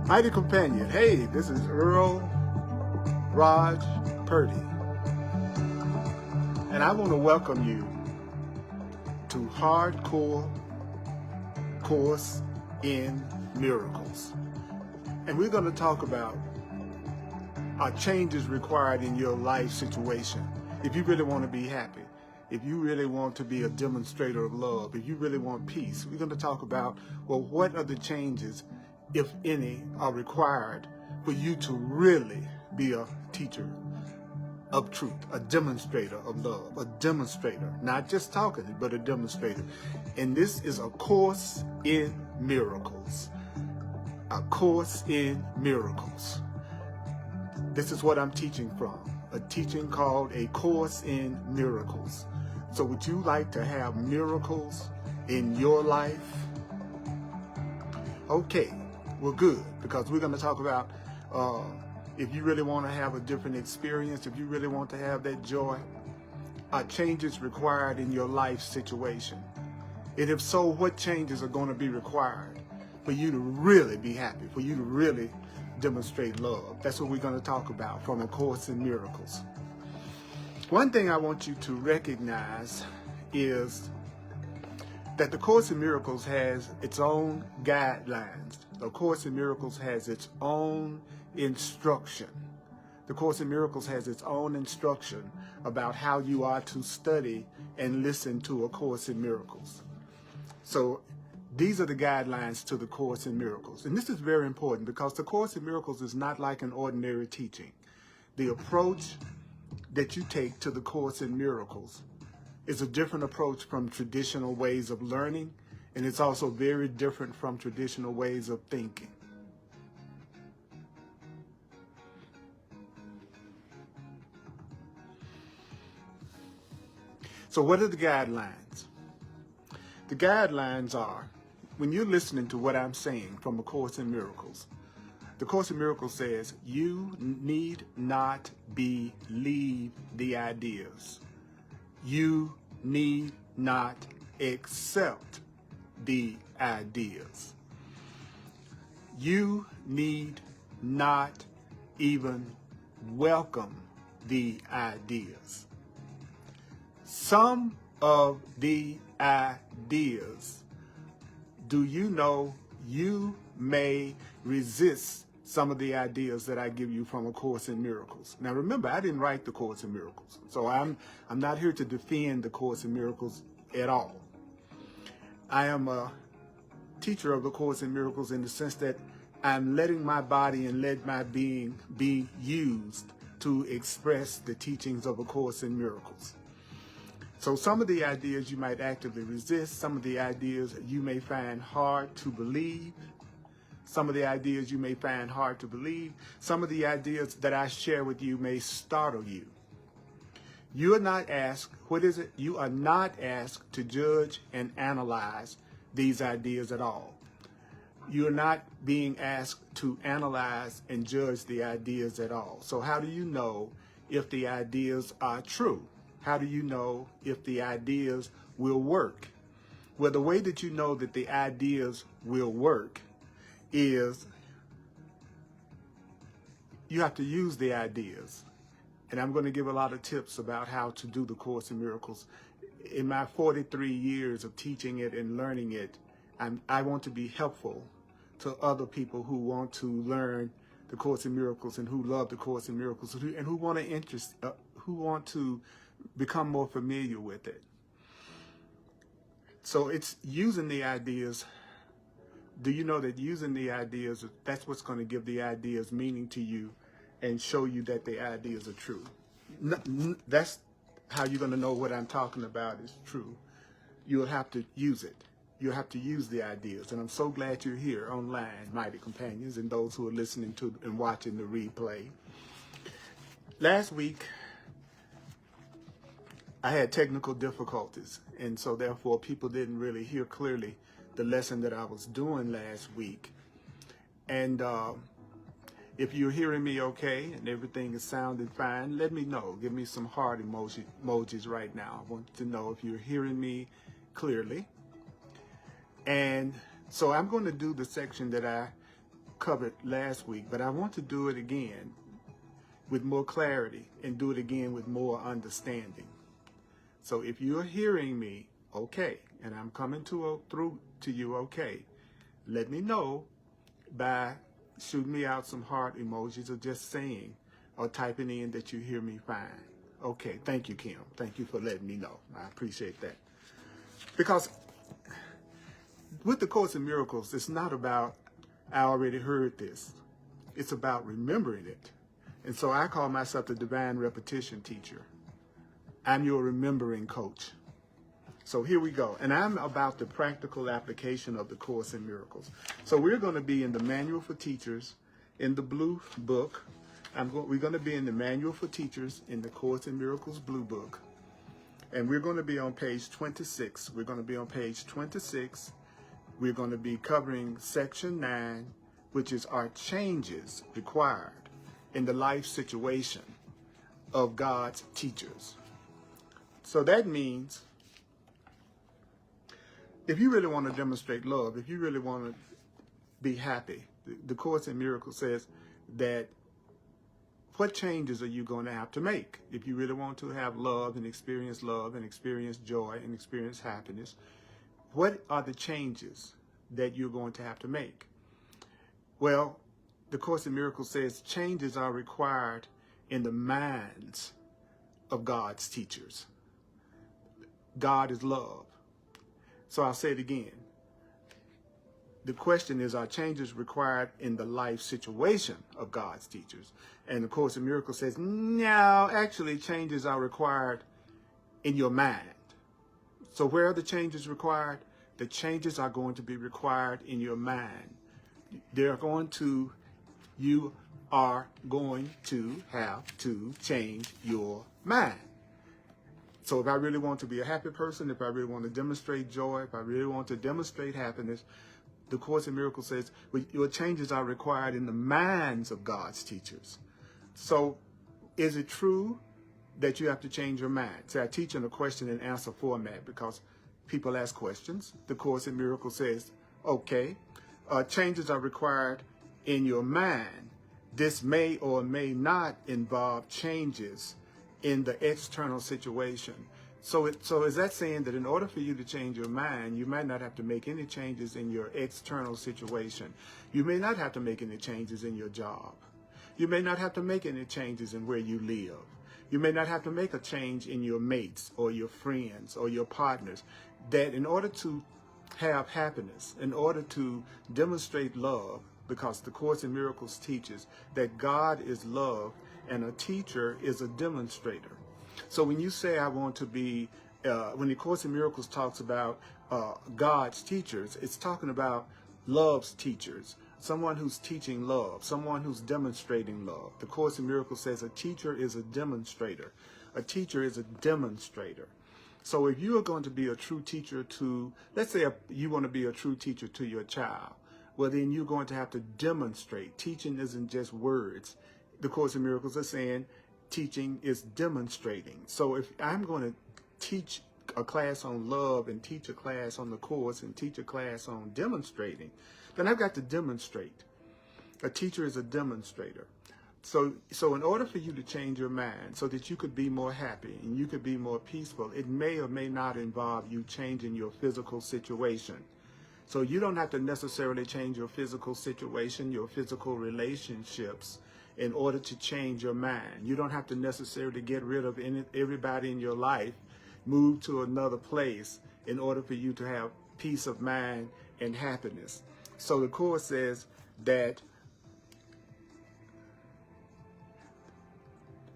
Mighty companion, hey, this is Earl Purdy, and I want to welcome you to Hardcore Course in Miracles. And we're going to talk about changes required in your life situation. If you really want to be happy, if you really want to be a demonstrator of love, if you really want peace, we're going to talk about, well, what are the changes, if any, are required for you to really be a teacher of truth, a demonstrator of love, a demonstrator, not just talking, but a demonstrator. And this is a course in miracles. A course in miracles. This is what I'm teaching from, a teaching called A Course in Miracles. So would you like to have miracles in your life? Okay, well, good, because we're going to talk about if you really want to have a different experience, if you really want to have that joy, changes required in your life situation. And if so, what changes are going to be required for you to really be happy, for you to really demonstrate love? That's what we're going to talk about from A Course in Miracles. One thing I want you to recognize is that the Course in Miracles has its own guidelines. The Course in Miracles has its own instruction. The Course in Miracles has its own instruction about how you are to study and listen to A Course in Miracles. So these are the guidelines to the Course in Miracles. And this is very important because the Course in Miracles is not like an ordinary teaching. The approach that you take to the Course in Miracles is a different approach from traditional ways of learning, and it's also very different from traditional ways of thinking. So what are the guidelines? The guidelines are, when you're listening to what I'm saying from A Course in Miracles, the Course in Miracles says you need not believe the ideas. You need not accept the ideas. You need not even welcome the ideas. Some of the ideas, do you know you may resist some of the ideas that I give you from A Course in Miracles? Now remember, I didn't write the Course in Miracles, so I'm not here to defend the Course in Miracles at all. I am a teacher of the Course in Miracles in the sense that I'm letting my body and let my being be used to express the teachings of A Course in Miracles. So some of the ideas you might actively resist, some of the ideas you may find hard to believe, some of the ideas you may find hard to believe, some of the ideas that I share with you may startle you. You are not asked, You are not asked to judge and analyze these ideas at all. You are not being asked to analyze and judge the ideas at all. So how do you know if the ideas are true? How do you know if the ideas will work? Well, the way that you know that the ideas will work is you have to use the ideas. And I'm going to give a lot of tips about how to do the Course in Miracles. In my 43 years of teaching it and learning it, I want to be helpful to other people who want to learn the Course in Miracles and who love the Course in Miracles and who want to become more familiar with it. So it's using the ideas. Do you know that using the ideas, that's what's going to give the ideas meaning to you and show you that the ideas are true? That's how you're going to know what I'm talking about is true. You'll have to use it. You'll have to use the ideas. And I'm so glad you're here online, mighty companions, and those who are listening to and watching the replay. Last week, I had technical difficulties, and so therefore people didn't really hear clearly the lesson that I was doing last week. And if you're hearing me okay and everything is sounding fine, let me know. Give me some heart emojis right now. I want to know if you're hearing me clearly. And so I'm going to do the section that I covered last week, but I want to do it again with more clarity and do it again with more understanding. So if you're hearing me, okay, and I'm coming through to you, okay, let me know by shooting me out some heart emojis or just saying or typing in that you hear me fine. Okay, thank you, Kim. Thank you for letting me know. I appreciate that. Because with the Course in Miracles, it's not about, I already heard this. It's about remembering it. And so I call myself the Divine Repetition Teacher. I'm your remembering coach. So here we go. And I'm about the practical application of the Course in Miracles. So we're going to be in the Manual for Teachers in the Blue Book. We're going to be in the Manual for Teachers in the Course in Miracles Blue Book. And we're going to be on page 26. We're going to be on page 26. We're going to be covering section 9, which is our changes required in the life situation of God's teachers. So that means if you really want to demonstrate love, if you really want to be happy, the Course in Miracles says that what changes are you going to have to make if you really want to have love and experience joy and experience happiness? What are the changes that you're going to have to make? Well, the Course in Miracles says changes are required in the minds of God's teachers. God is love. So I'll say it again. The question is, are changes required in the life situation of God's teachers? And the Course in Miracles says, no, actually changes are required in your mind. So where are the changes required? The changes are going to be required in your mind. You are going to have to change your mind. So if I really want to be a happy person, if I really want to demonstrate joy, if I really want to demonstrate happiness, the Course in Miracles says your changes are required in the minds of God's teachers. So is it true that you have to change your mind? See, I teach in a question and answer format because people ask questions. The Course in Miracles says, okay, changes are required in your mind. This may or may not involve changes in the external situation. So is that saying that in order for you to change your mind, you might not have to make any changes in your external situation? You may not have to make any changes in your job. You may not have to make any changes in where you live. You may not have to make a change in your mates or your friends or your partners. That in order to have happiness, in order to demonstrate love, because the Course in Miracles teaches that God is love and a teacher is a demonstrator. So when you say I want to be, when the Course in Miracles talks about God's teachers, it's talking about love's teachers, someone who's teaching love, someone who's demonstrating love. The Course in Miracles says a teacher is a demonstrator. A teacher is a demonstrator. So if you are going to be a true teacher to, let's say you want to be a true teacher to your child, well then you're going to have to demonstrate. Teaching isn't just words. The Course in Miracles is saying teaching is demonstrating. So if I'm going to teach a class on love and teach a class on the Course and teach a class on demonstrating, then I've got to demonstrate. A teacher is a demonstrator. So in order for you to change your mind so that you could be more happy and you could be more peaceful, it may or may not involve you changing your physical situation. So you don't have to necessarily change your physical situation, your physical relationships in order to change your mind. You don't have to necessarily get rid of everybody in your life, move to another place in order for you to have peace of mind and happiness. So the Course says that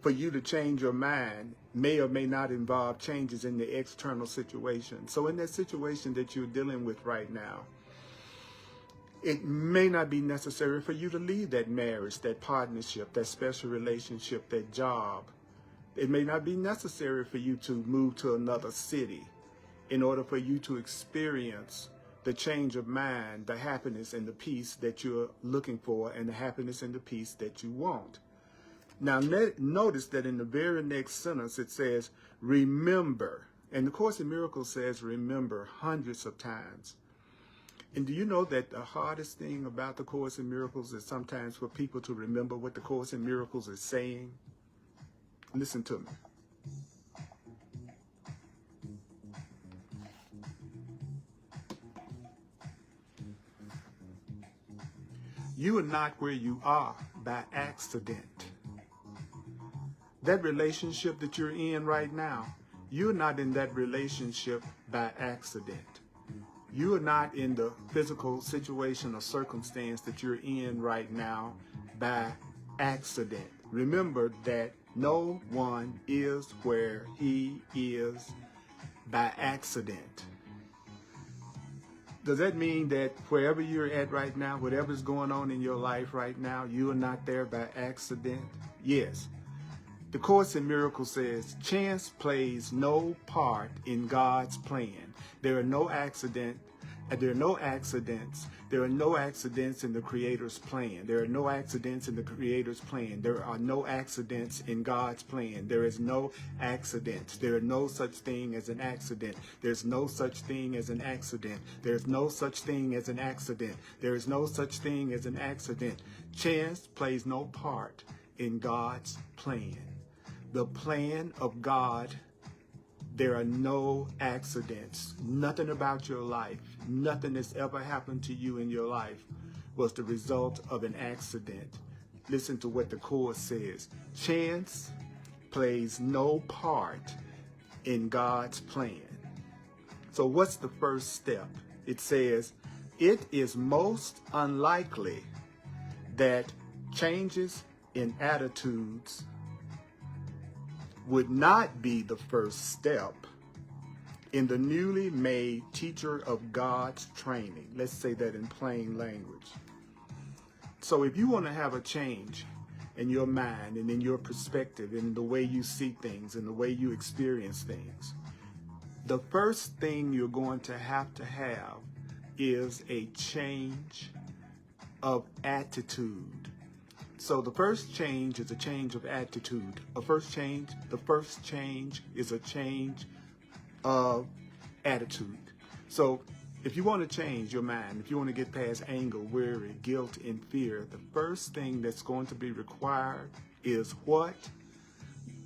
for you to change your mind may or may not involve changes in the external situation. So in that situation that you're dealing with right now, it may not be necessary for you to leave that marriage, that partnership, that special relationship, that job. It may not be necessary for you to move to another city in order for you to experience the change of mind, the happiness and the peace that you're looking for, and the happiness and the peace that you want. Now, notice that in the very next sentence it says, remember. And the Course in Miracles says remember hundreds of times. And do you know that the hardest thing about the Course in Miracles is sometimes for people to remember what the Course in Miracles is saying? Listen to me. You are not where you are by accident. That relationship that you're in right now, you're not in that relationship by accident. You are not in the physical situation or circumstance that you're in right now by accident. Remember that no one is where he is by accident. Does that mean that wherever you're at right now, whatever's going on in your life right now, you are not there by accident? Yes. The Course in Miracles says, chance plays no part in God's plan. There are no accidents. There are no accidents. There are no accidents in the Creator's plan. There are no accidents in the Creator's plan. There are no accidents in God's plan. There is no accidents. There are no such thing as an accident. There's no such thing as an accident. There's no such thing as an accident. There is no such thing as an accident. Chance plays no part in God's plan. The plan of God, there are no accidents. Nothing about your life, nothing that's ever happened to you in your life was the result of an accident. Listen to what the Course says. Chance plays no part in God's plan. So what's the first step? It says, it is most unlikely that changes in attitudes would not be the first step in the newly made teacher of God's training. Let's say that in plain language. So if you want to have a change in your mind and in your perspective and in the way you see things and the way you experience things, the first thing you're going to have is a change of attitude. So the first change is a change of attitude. The first change is a change of attitude. So if you want to change your mind, if you want to get past anger, worry, guilt, and fear, the first thing that's going to be required is what?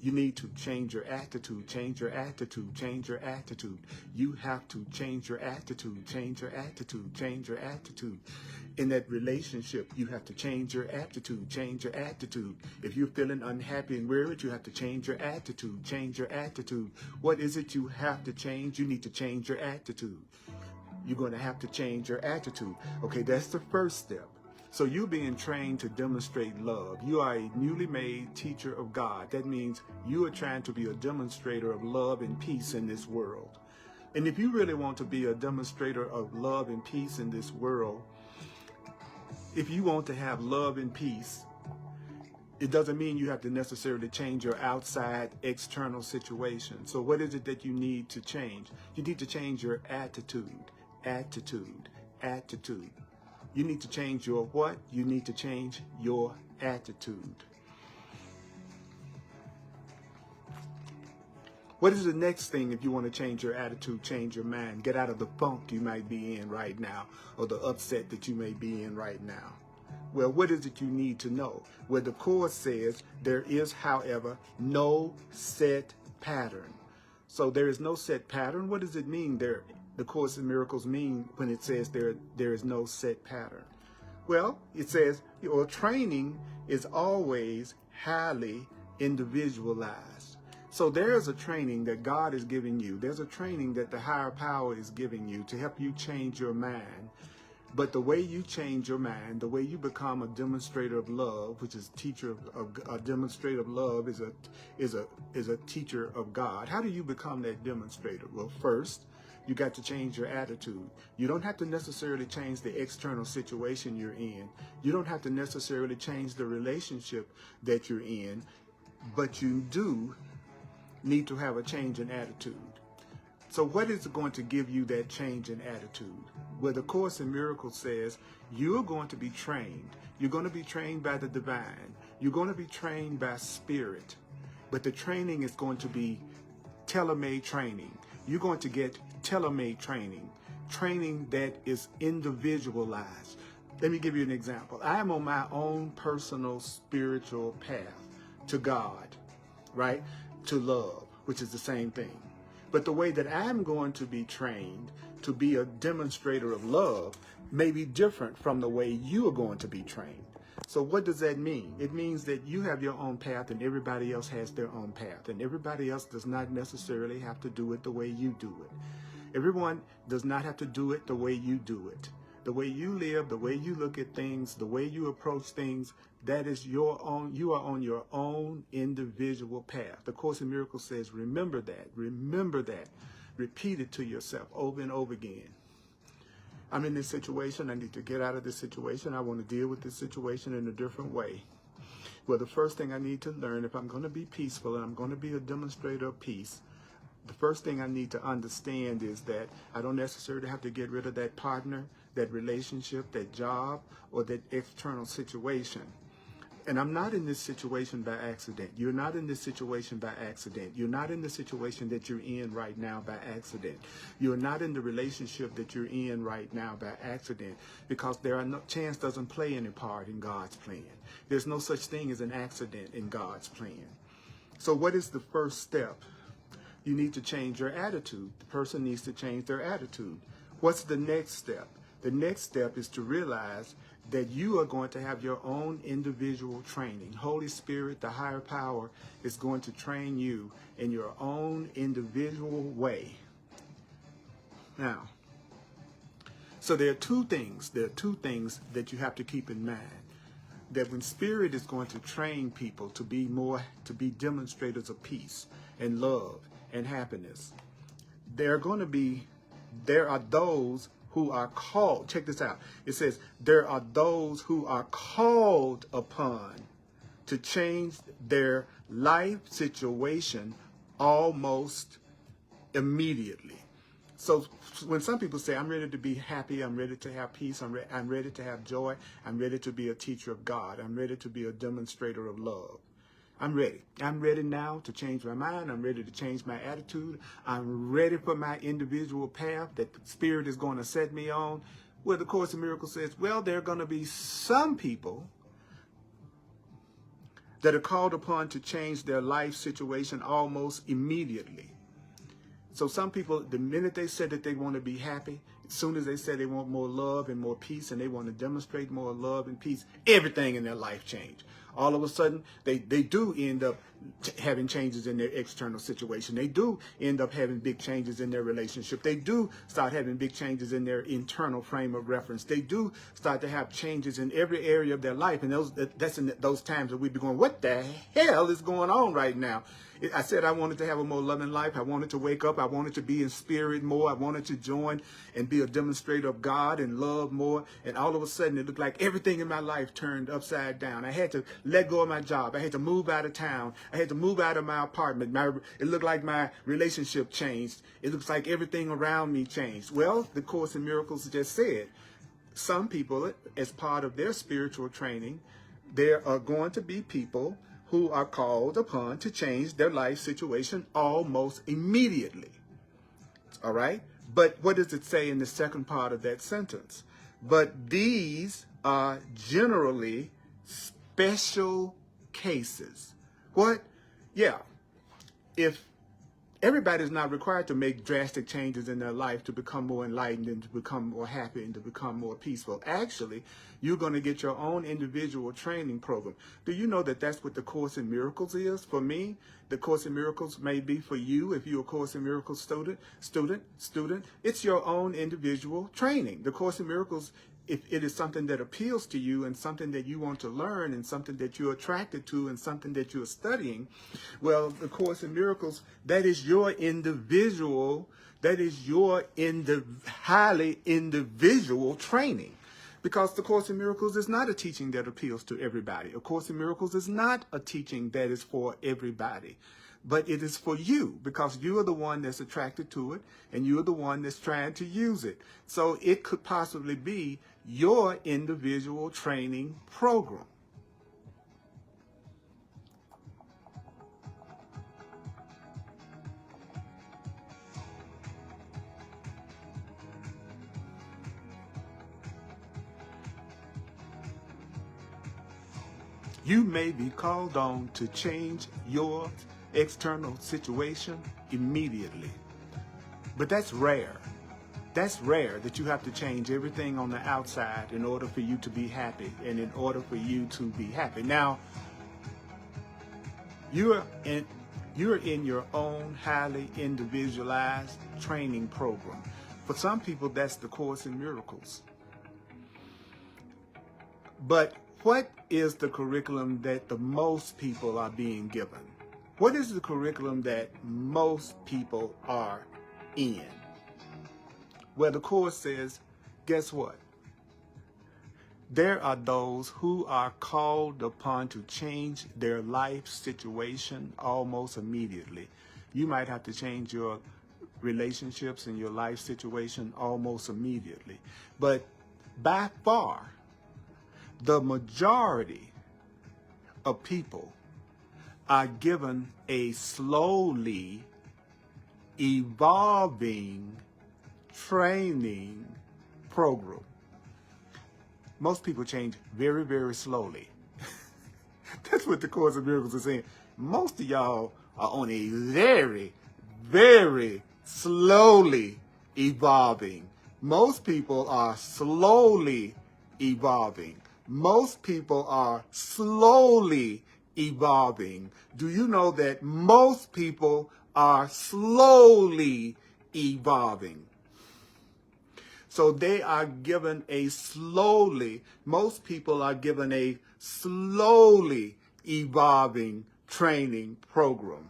You need to change your attitude, change your attitude, change your attitude. You have to change your attitude, change your attitude, change your attitude. In that relationship, you have to change your attitude, change your attitude. If you're feeling unhappy and worried, you have to change your attitude, change your attitude. What is it you have to change? You need to change your attitude. You're going to have to change your attitude. Okay, that's the first step. So you're being trained to demonstrate love. You are a newly made teacher of God. That means you are trying to be a demonstrator of love and peace in this world. And if you really want to be a demonstrator of love and peace in this world, if you want to have love and peace, it doesn't mean you have to necessarily change your outside external situation. So what is it that you need to change? You need to change your attitude, attitude, attitude. You need to change your what? You need to change your attitude. What is the next thing if you want to change your attitude, change your mind, get out of the funk you might be in right now or the upset that you may be in right now? Well, what is it you need to know? Well, the Course says there is, however, no set pattern. So there is no set pattern. What does it mean there? The Course in Miracles mean when it says there is no set pattern? Well, it says your training is always highly individualized. So there's a training that God is giving you. There's a training that the higher power is giving you to help you change your mind. But the way you change your mind, the way you become a demonstrator of love, which is teacher of a demonstrator of love is a teacher of God. How do you become that demonstrator? Well, first, you got to change your attitude. You don't have to necessarily change the external situation you're in. You don't have to necessarily change the relationship that you're in, but you do need to have a change in attitude. So what is going to give you that change in attitude? Well, the Course in Miracles says you're going to be trained. You're going to be trained by the divine. You're going to be trained by spirit. But the training is going to be tailor-made training. You're going to get tailor-made training. training that is individualized. Let me give you an example. I am on my own personal spiritual path to God, right? To love, which is the same thing. But the way that I'm going to be trained to be a demonstrator of love may be different from the way you are going to be trained. So what does that mean? It means that you have your own path and everybody else has their own path. And everybody else does not necessarily have to do it the way you do it. Everyone does not have to do it the way you do it. The way you live, the way you look at things, the way you approach things, that is your own. You are on your own individual path. The Course in Miracles says, remember that. Remember that. Repeat it to yourself over and over again. I'm in this situation. I need to get out of this situation. I want to deal with this situation in a different way. Well, the first thing I need to learn, if I'm going to be peaceful and I'm going to be a demonstrator of peace, the first thing I need to understand is that I don't necessarily have to get rid of that partner, that relationship, that job, or that external situation. And I'm not in this situation by accident. You're not in this situation by accident. You're not in the situation that you're in right now by accident. You're not in the relationship that you're in right now by accident, because chance doesn't play any part in God's plan. There's no such thing as an accident in God's plan. So what is the first step? You need to change your attitude. The person needs to change their attitude. What's the next step? The next step is to realize that you are going to have your own individual training. Holy Spirit, the higher power, is going to train you in your own individual way. Now, so there are two things that you have to keep in mind. That when Spirit is going to train people to be demonstrators of peace and love and happiness, there are those who are called. Check this out. It says, there are those who are called upon to change their life situation almost immediately. So when some people say, I'm ready to be happy, I'm ready to have peace, I'm ready to have joy, I'm ready to be a teacher of God, I'm ready to be a demonstrator of love. I'm ready. I'm ready now to change my mind. I'm ready to change my attitude. I'm ready for my individual path that the Spirit is going to set me on. Well, the Course in Miracles says, well, there are going to be some people that are called upon to change their life situation almost immediately. So some people, the minute they said that they want to be happy, as soon as they said they want more love and more peace and they want to demonstrate more love and peace, everything in their life changed. All of a sudden, they do end up having changes in their external situation. They do end up having big changes in their relationship. They do start having big changes in their internal frame of reference. They do start to have changes in every area of their life. And that's in those times that we be going, what the hell is going on right now? I said I wanted to have a more loving life. I wanted to wake up. I wanted to be in spirit more. I wanted to join and be a demonstrator of God and love more. And all of a sudden, it looked like everything in my life turned upside down. I had to let go of my job. I had to move out of town. I had to move out of my apartment. It looked like my relationship changed. It looks like everything around me changed. Well, the Course in Miracles just said, some people, as part of their spiritual training, there are going to be people who are called upon to change their life situation almost immediately. All right? But what does it say in the second part of that sentence? But these are generally special cases. What? Yeah. If everybody's not required to make drastic changes in their life to become more enlightened and to become more happy and to become more peaceful. Actually, you're going to get your own individual training program. Do you know that that's what the Course in Miracles is? For me, the Course in Miracles may be for you if you're a Course in Miracles student. It's your own individual training. The Course in Miracles, if it is something that appeals to you and something that you want to learn and something that you're attracted to and something that you're studying, well, the Course in Miracles, that is your individual, highly individual training. Because the Course in Miracles is not a teaching that appeals to everybody. A Course in Miracles is not a teaching that is for everybody. But it is for you, because you are the one that's attracted to it and you're the one that's trying to use it. So it could possibly be your individual training program. You may be called on to change your external situation immediately. But that's rare. That's rare that you have to change everything on the outside in order for you to be happy and in order for you to be happy. Now, you're in your own highly individualized training program. For some people, that's the Course in Miracles. But what is the curriculum that the most people are being given? What is the curriculum that most people are in? Well, the Course says, guess what? There are those who are called upon to change their life situation almost immediately. You might have to change your relationships and your life situation almost immediately. But by far, the majority of people are given a slowly evolving training program. Most people change very, very slowly. That's what the Course in Miracles is saying. Most of y'all are on a very, very slowly evolving. Most people are slowly evolving. Most people are slowly evolving. Do you know that most people are slowly evolving? So they are given most people are given a slowly evolving training program.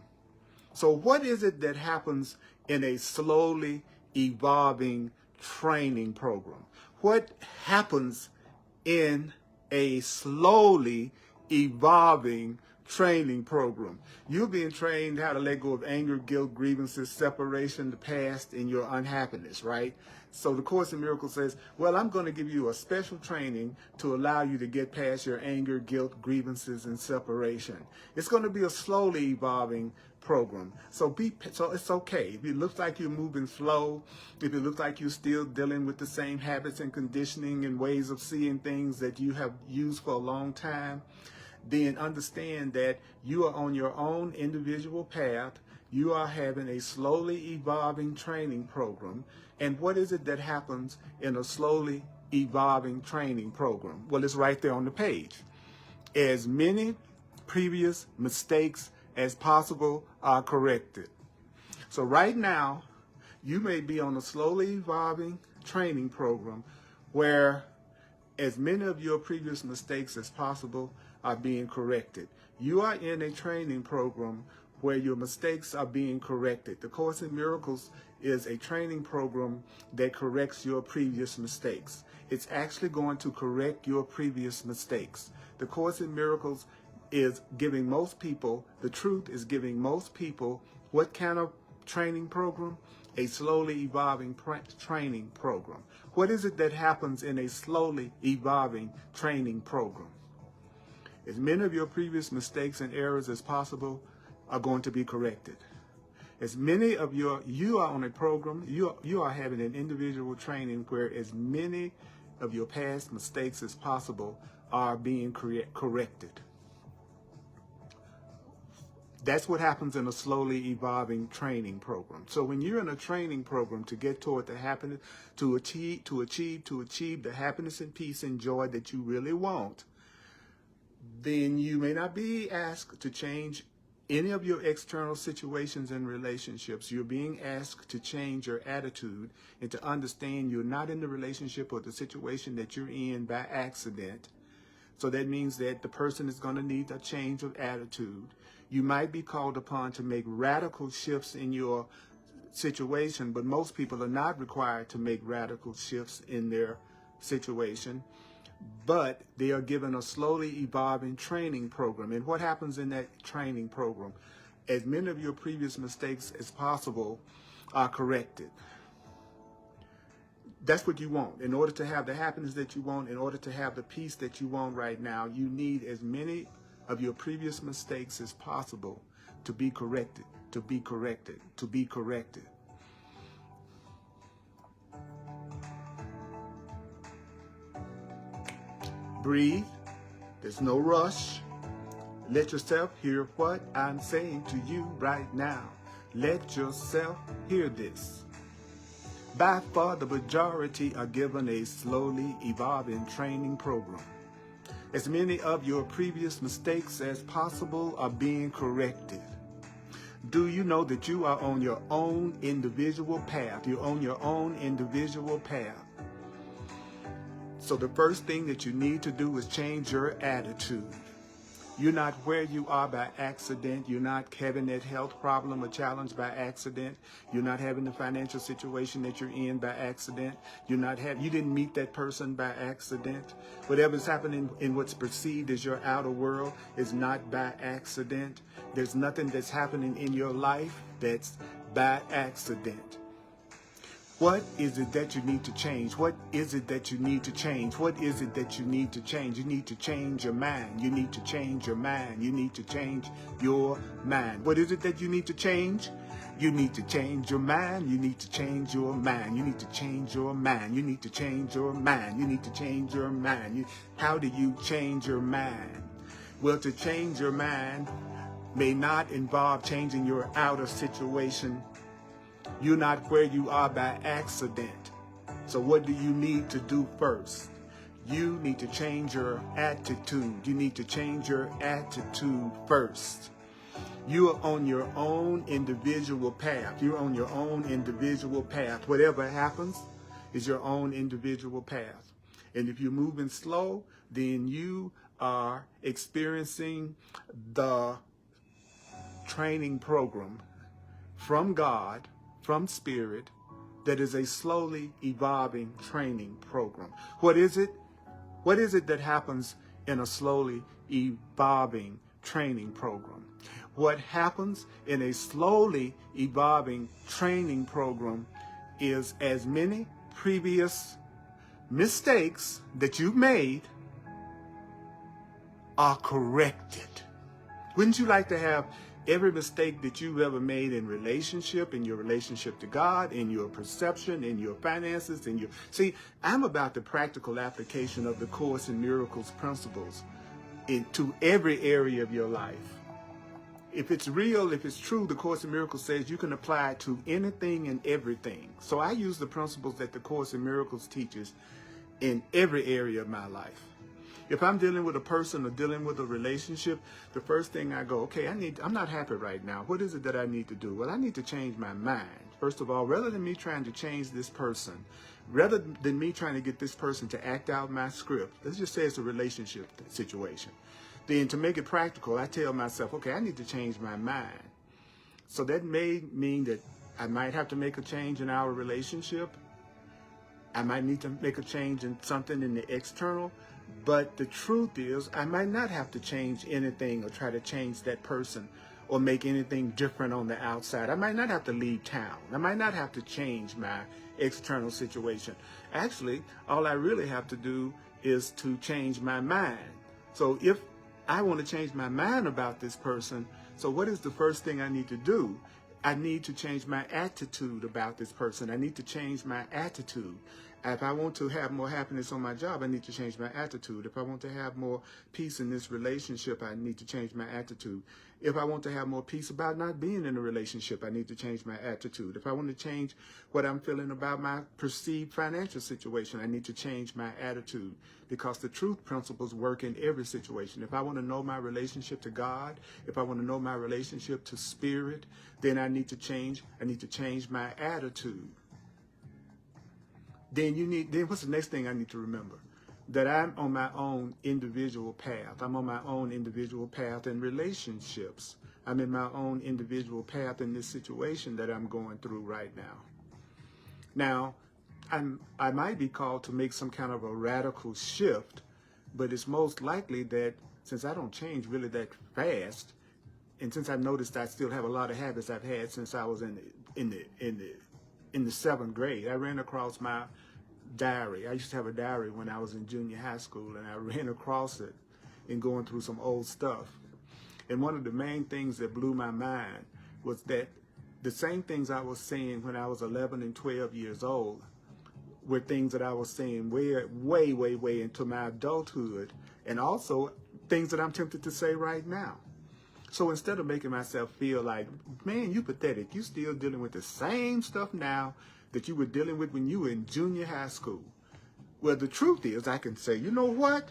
So what is it that happens in a slowly evolving training program? What happens in a slowly evolving training program? You're being trained how to let go of anger, guilt, grievances, separation, the past, and your unhappiness, right? So the Course in Miracles says, well, I'm going to give you a special training to allow you to get past your anger, guilt, grievances, and separation. It's going to be a slowly evolving program. So it's okay. If it looks like you're moving slow, if it looks like you're still dealing with the same habits and conditioning and ways of seeing things that you have used for a long time, then understand that you are on your own individual path. You are having a slowly evolving training program. And what is it that happens in a slowly evolving training program? Well, it's right there on the page. As many previous mistakes as possible are corrected. So right now, you may be on a slowly evolving training program where as many of your previous mistakes as possible are being corrected. You are in a training program where your mistakes are being corrected. The Course in Miracles is a training program that corrects your previous mistakes. It's actually going to correct your previous mistakes. The Course in Miracles is giving most people, the truth is giving most people what kind of training program? A slowly evolving training program. What is it that happens in a slowly evolving training program? As many of your previous mistakes and errors as possible are going to be corrected. As many of you are on a program, you are having an individual training where as many of your past mistakes as possible are being corrected. That's what happens in a slowly evolving training program. So when you're in a training program to get toward the happiness, to achieve the happiness and peace and joy that you really want, then you may not be asked to change any of your external situations and relationships. You're being asked to change your attitude and to understand you're not in the relationship or the situation that you're in by accident. So that means that the person is going to need a change of attitude. You might be called upon to make radical shifts in your situation, but most people are not required to make radical shifts in their situation. But they are given a slowly evolving training program. And what happens in that training program? As many of your previous mistakes as possible are corrected. That's what you want. In order to have the happiness that you want, in order to have the peace that you want right now, you need as many of your previous mistakes as possible to be corrected, to be corrected, to be corrected. Breathe. There's no rush. Let yourself hear what I'm saying to you right now. Let yourself hear this. By far, the majority are given a slowly evolving training program. As many of your previous mistakes as possible are being corrected. Do you know that you are on your own individual path? You're on your own individual path. So the first thing that you need to do is change your attitude. You're not where you are by accident. You're not having that health problem or challenge by accident. You're not having the financial situation that you're in by accident. You didn't meet that person by accident. Whatever's happening in what's perceived as your outer world is not by accident. There's nothing that's happening in your life that's by accident. What is it that you need to change? What is it that you need to change? What is it that you need to change? You need to change your mind. You need to change your mind. You need to change your mind. What is it that you need to change? You need to change your mind. You need to change your mind. You need to change your mind. You need to change your mind. You need to change your mind. How do you change your mind? Well, to change your mind may not involve changing your outer situation. You're not where you are by accident. So what do you need to do first? You need to change your attitude. You need to change your attitude first. You are on your own individual path. You're on your own individual path. Whatever happens is your own individual path. And if you're moving slow, then you are experiencing the training program from God, from Spirit, that is a slowly evolving training program. What is it? What is it that happens in a slowly evolving training program? What happens in a slowly evolving training program is as many previous mistakes that you've made are corrected. Wouldn't you like to have every mistake that you've ever made in relationship, in your relationship to God, in your perception, in your finances, See, I'm about the practical application of the Course in Miracles principles into every area of your life. If it's real, if it's true, the Course in Miracles says you can apply it to anything and everything. So I use the principles that the Course in Miracles teaches in every area of my life. If I'm dealing with a person or dealing with a relationship, the first thing I go, okay, I'm not happy right now. What is it that I need to do? Well, I need to change my mind. First of all, rather than me trying to change this person, rather than me trying to get this person to act out my script, let's just say it's a relationship situation. Then to make it practical, I tell myself, okay, I need to change my mind. So that may mean that I might have to make a change in our relationship. I might need to make a change in something in the external. But the truth is, I might not have to change anything or try to change that person or make anything different on the outside. I might not have to leave town. I might not have to change my external situation. Actually, all I really have to do is to change my mind. So if I want to change my mind about this person, so what is the first thing I need to do? I need to change my attitude about this person. I need to change my attitude. If I want to have more happiness on my job, I need to change my attitude. If I want to have more peace in this relationship, I need to change my attitude. If I want to have more peace about not being in a relationship, I need to change my attitude. If I want to change what I'm feeling about my perceived financial situation, I need to change my attitude, because the truth principles work in every situation. If I want to know my relationship to God, if I want to know my relationship to Spirit, then I need to change my attitude. Then what's the next thing I need to remember? That I'm on my own individual path. I'm on my own individual path in relationships. I'm in my own individual path in this situation that I'm going through right now. Now, I might be called to make some kind of a radical shift, but it's most likely that since I don't change really that fast, and since I've noticed I still have a lot of habits I've had since I was in the 7th grade. I ran across my diary. I used to have a diary when I was in junior high school, and I ran across it in going through some old stuff. And one of the main things that blew my mind was that the same things I was saying when I was 11 and 12 years old were things that I was saying way into my adulthood, and also things that I'm tempted to say right now. So instead of making myself feel like, man, you pathetic, you still dealing with the same stuff now that you were dealing with when you were in junior high school. Well, the truth is, I can say, you know what?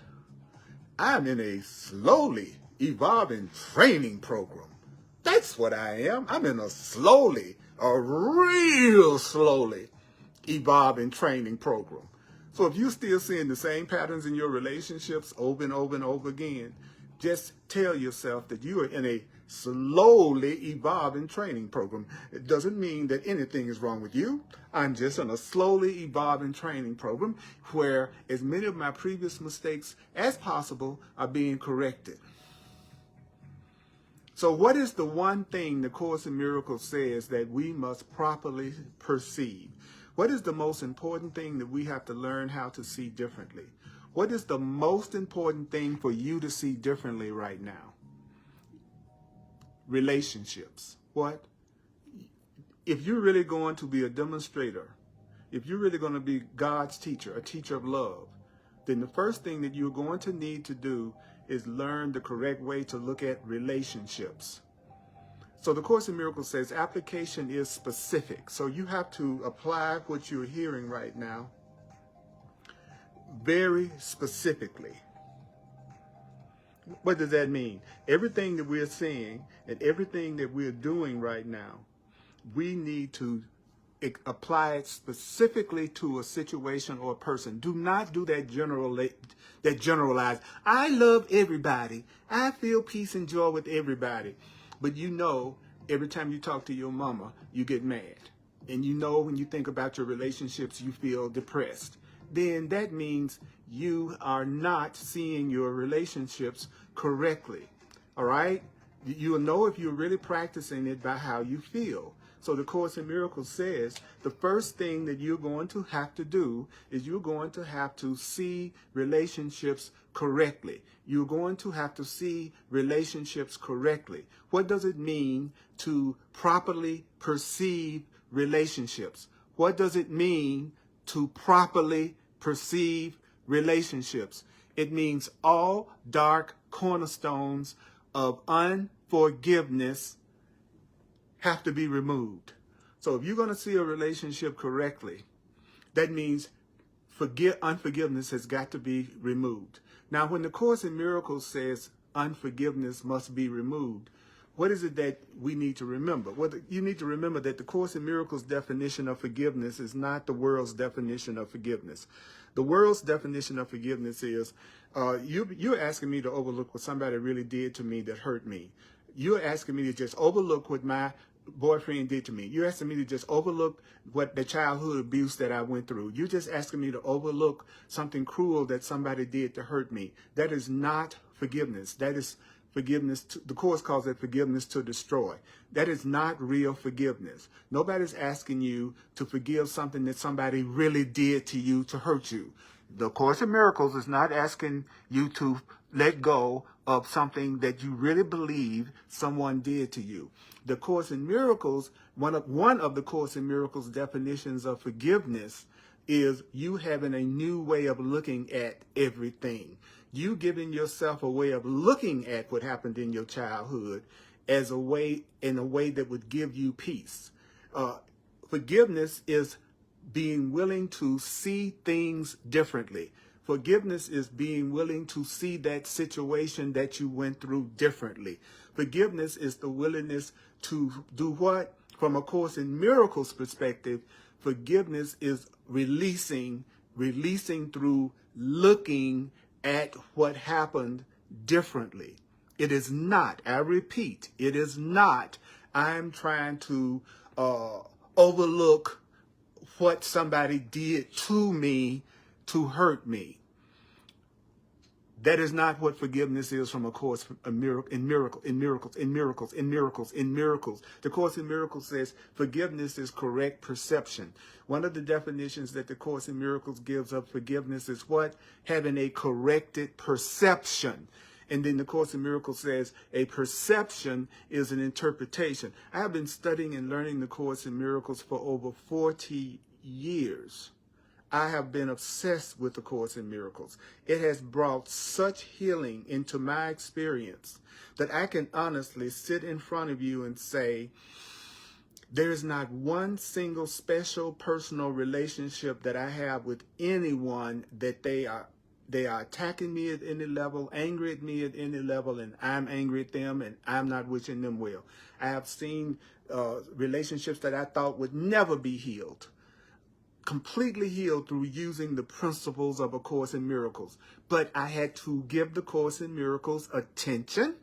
I'm in a slowly evolving training program. That's what I am. I'm in a real slowly evolving training program. So if you're still seeing the same patterns in your relationships over and over and over again, just tell yourself that you are in a slowly evolving training program. It doesn't mean that anything is wrong with you. I'm just in a slowly evolving training program where as many of my previous mistakes as possible are being corrected. So what is the one thing the Course in Miracles says that we must properly perceive? What is the most important thing that we have to learn how to see differently? What is the most important thing for you to see differently right now? Relationships. What? If you're really going to be a demonstrator, if you're really going to be God's teacher, a teacher of love, then the first thing that you're going to need to do is learn the correct way to look at relationships. So the Course in Miracles says application is specific. So you have to apply what you're hearing right now very specifically. What does that mean? Everything that we're seeing and everything that we're doing right now, we need to apply it specifically to a situation or a person. Do not do that generalized. I love everybody. I feel peace and joy with everybody. But you know, every time you talk to your mama, you get mad. And you know, when you think about your relationships, you feel depressed. Then that means you are not seeing your relationships correctly. All right? You'll know if you're really practicing it by how you feel. So the Course in Miracles says the first thing that you're going to have to do is you're going to have to see relationships correctly. You're going to have to see relationships correctly. What does it mean to properly perceive relationships? What does it mean to properly perceive relationships? It means all dark cornerstones of unforgiveness have to be removed. So if you're going to see a relationship correctly, that means unforgiveness has got to be removed. Now, when the Course in Miracles says unforgiveness must be removed, what is it that we need to remember? Well, you need to remember that the Course in Miracles definition of forgiveness is not the world's definition of forgiveness. The world's definition of forgiveness is you're asking me to overlook what somebody really did to me that hurt me. You're asking me to just overlook what my boyfriend did to me. You're asking me to just overlook what the childhood abuse that I went through. You're just asking me to overlook something cruel that somebody did to hurt me. That is not forgiveness. That is forgiveness. The Course calls it forgiveness to destroy. That is not real forgiveness. Nobody's asking you to forgive something that somebody really did to you to hurt you. The Course in Miracles is not asking you to let go of something that you really believe someone did to you. The Course in Miracles, one of the Course in Miracles definitions of forgiveness is you having a new way of looking at everything. You giving yourself a way of looking at what happened in your childhood as in a way that would give you peace. Forgiveness is being willing to see things differently. Forgiveness is being willing to see that situation that you went through differently. Forgiveness is the willingness to do what? From a Course in Miracles perspective, forgiveness is releasing through looking at what happened differently. It is not, I repeat, it is not, I'm trying to overlook what somebody did to me to hurt me. That is not what forgiveness is from a Course in Miracles. The Course in Miracles says forgiveness is correct perception. One of the definitions that the Course in Miracles gives of forgiveness is what? Having a corrected perception. And then the Course in Miracles says a perception is an interpretation. I have been studying and learning the Course in Miracles for over 40 years. I have been obsessed with the Course in Miracles. It has brought such healing into my experience that I can honestly sit in front of you and say, there is not one single special personal relationship that I have with anyone that they are attacking me at any level, angry at me at any level, and I'm angry at them, and I'm not wishing them well. I have seen relationships that I thought would never be healed, completely healed through using the principles of A Course in Miracles. But I had to give the Course in Miracles attention,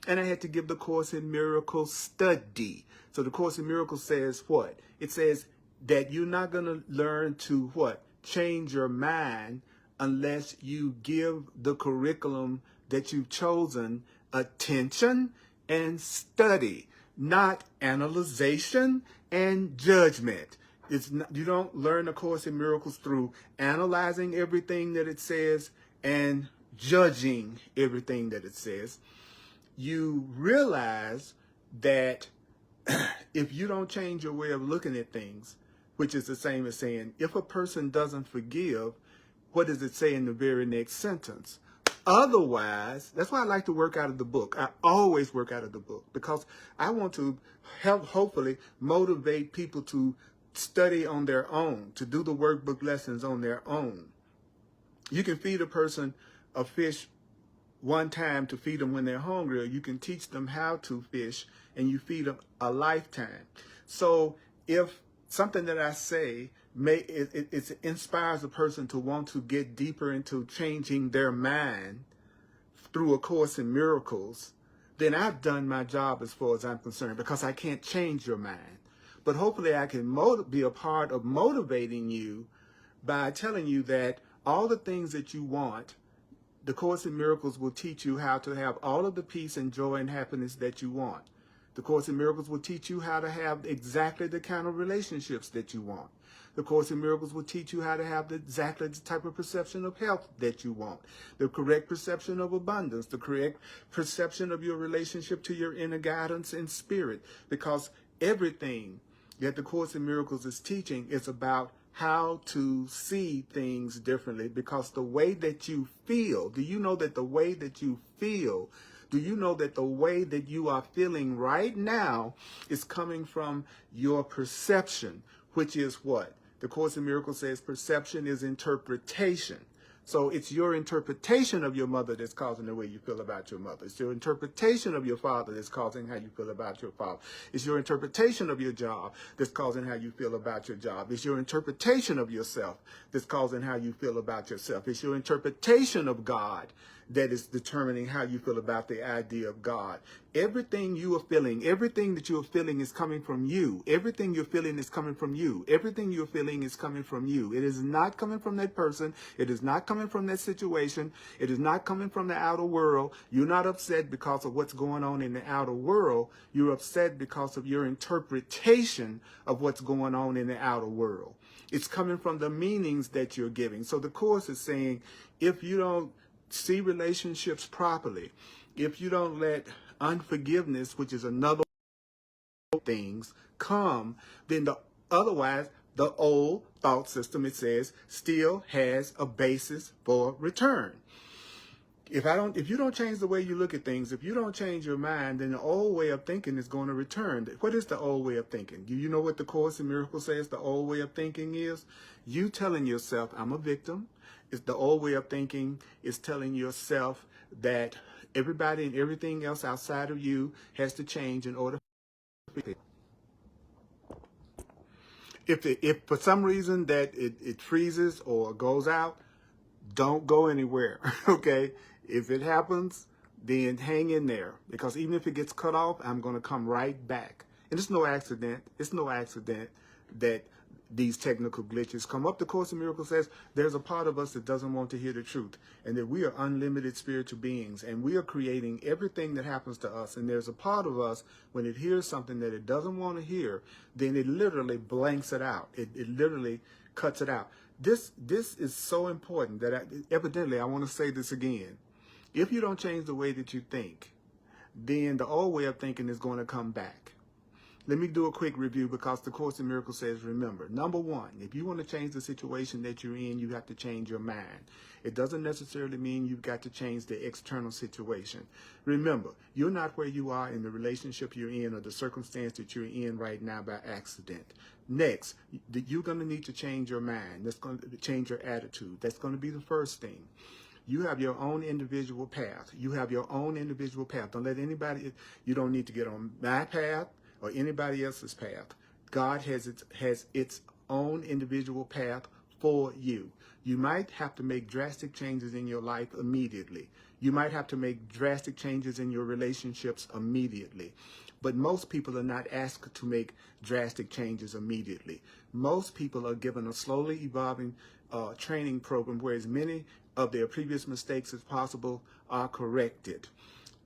and I had to give the Course in Miracles study. So the Course in Miracles says what? It says that you're not going to learn to what? Change your mind unless you give the curriculum that you've chosen attention and study, not analyzation and judgment. It's not, you don't learn A Course in Miracles through analyzing everything that it says and judging everything that it says. You realize that if you don't change your way of looking at things, which is the same as saying, if a person doesn't forgive, what does it say in the very next sentence? Otherwise, that's why I like to work out of the book. I always work out of the book because I want to help, hopefully, motivate people to study on their own, to do the workbook lessons on their own. You can feed a person a fish one time to feed them when they're hungry, or you can teach them how to fish and you feed them a lifetime. So if something that I say it inspires a person to want to get deeper into changing their mind through A Course in Miracles, then I've done my job as far as I'm concerned, because I can't change your mind. But hopefully I can be a part of motivating you by telling you that all the things that you want, the Course in Miracles will teach you how to have all of the peace and joy and happiness that you want. The Course in Miracles will teach you how to have exactly the kind of relationships that you want. The Course in Miracles will teach you how to have exactly the type of perception of health that you want. The correct perception of abundance, the correct perception of your relationship to your inner guidance and spirit. Because everything that the Course in Miracles is teaching is about how to see things differently, because the way that you feel, do you know that the way that you feel, do you know that the way that you are feeling right now is coming from your perception, which is what? The Course in Miracles says perception is interpretation. So it's your interpretation of your mother that's causing the way you feel about your mother. It's your interpretation of your father that's causing how you feel about your father. It's your interpretation of your job that's causing how you feel about your job. It's your interpretation of yourself that's causing how you feel about yourself. It's your interpretation of God that is determining how you feel about the idea of God. Everything you are feeling, everything that you are feeling is coming from you. Everything you're feeling is coming from you. Everything you're feeling is coming from you. It is not coming from that person. It is not coming from that situation. It is not coming from the outer world. You're not upset because of what's going on in the outer world. You're upset because of your interpretation of what's going on in the outer world. It's coming from the meanings that you're giving. So the Course is saying, if you don't see relationships properly, if you don't let unforgiveness, which is another things, come, then otherwise the old thought system, it says, still has a basis for return. If you don't change the way you look at things, if you don't change your mind, then the old way of thinking is going to return. What is the old way of thinking? Do you know what the Course in Miracles says the old way of thinking is? You telling yourself, I'm a victim. It's the old way of thinking is telling yourself that everybody and everything else outside of you has to change in order to fit. If for some reason that it freezes or goes out, don't go anywhere, okay? If it happens, then hang in there, because even if it gets cut off, I'm going to come right back. And it's no accident. It's no accident that these technical glitches come up. The Course in Miracles says there's a part of us that doesn't want to hear the truth, and that we are unlimited spiritual beings, and we are creating everything that happens to us. And there's a part of us, when it hears something that it doesn't want to hear, then it literally blanks it out. It literally cuts it out. This is so important that evidently I want to say this again. If you don't change the way that you think, then the old way of thinking is going to come back. Let me do a quick review because the Course in Miracles says, remember, number one, if you want to change the situation that you're in, you have to change your mind. It doesn't necessarily mean you've got to change the external situation. Remember, you're not where you are in the relationship you're in or the circumstance that you're in right now by accident. Next, you're going to need to change your mind. That's going to change your attitude. That's going to be the first thing. You have your own individual path. You have your own individual path. Don't let anybody, you don't need to get on my path or anybody else's path. God has its own individual path for you. You might have to make drastic changes in your life immediately. You might have to make drastic changes in your relationships immediately. But most people are not asked to make drastic changes immediately. Most people are given a slowly evolving training program where as many of their previous mistakes as possible are corrected.